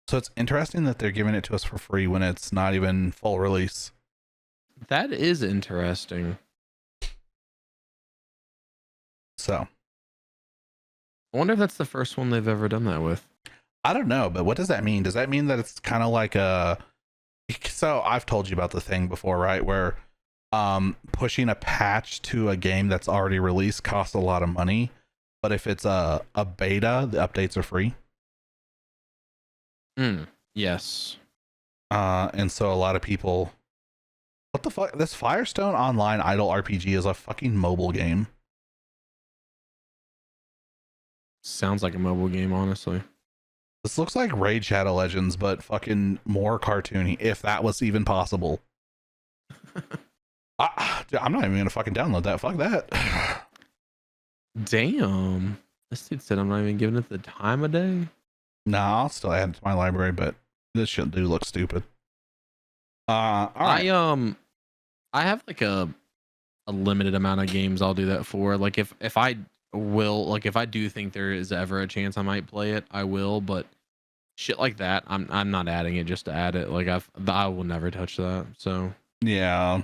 So it's interesting that they're giving it to us for free when it's not even full release. That is interesting. So I wonder if that's the first one they've ever done that with. I don't know, but what does that mean? Does that mean that it's kind of like a So I've told you about the thing before, right? Where pushing a patch to a game that's already released costs a lot of money, but if it's a beta, the updates are free. Yes. And so a lot of people, what the fuck? This Firestone Online Idle RPG is a fucking mobile game. Sounds like a mobile game, honestly. This looks like Raid Shadow Legends, but fucking more cartoony, if that was even possible. I'm not even gonna fucking download that. Fuck that. Damn. This dude said I'm not even giving it the time of day. Nah, I'll still add it to my library, but this shit do look stupid. All right. I have like a limited amount of games I'll do that for. Like if I do think there is ever a chance I might play it, I will, but shit like that, I'm not adding it just to add it. Like I will never touch that. So yeah.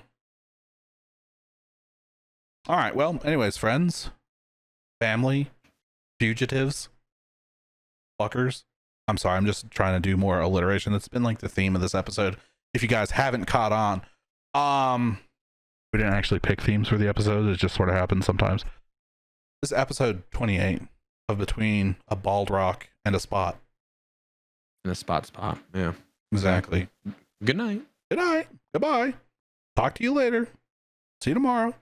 All right. Well, anyways, friends, family, fugitives, fuckers. I'm sorry. I'm just trying to do more alliteration. That's been like the theme of this episode. If you guys haven't caught on, we didn't actually pick themes for the episode. It just sort of happens sometimes. This is episode 28 of Between a Bald Rock and a Spot. And a spot. Yeah. Exactly. Good night. Good night. Goodbye. Talk to you later. See you tomorrow.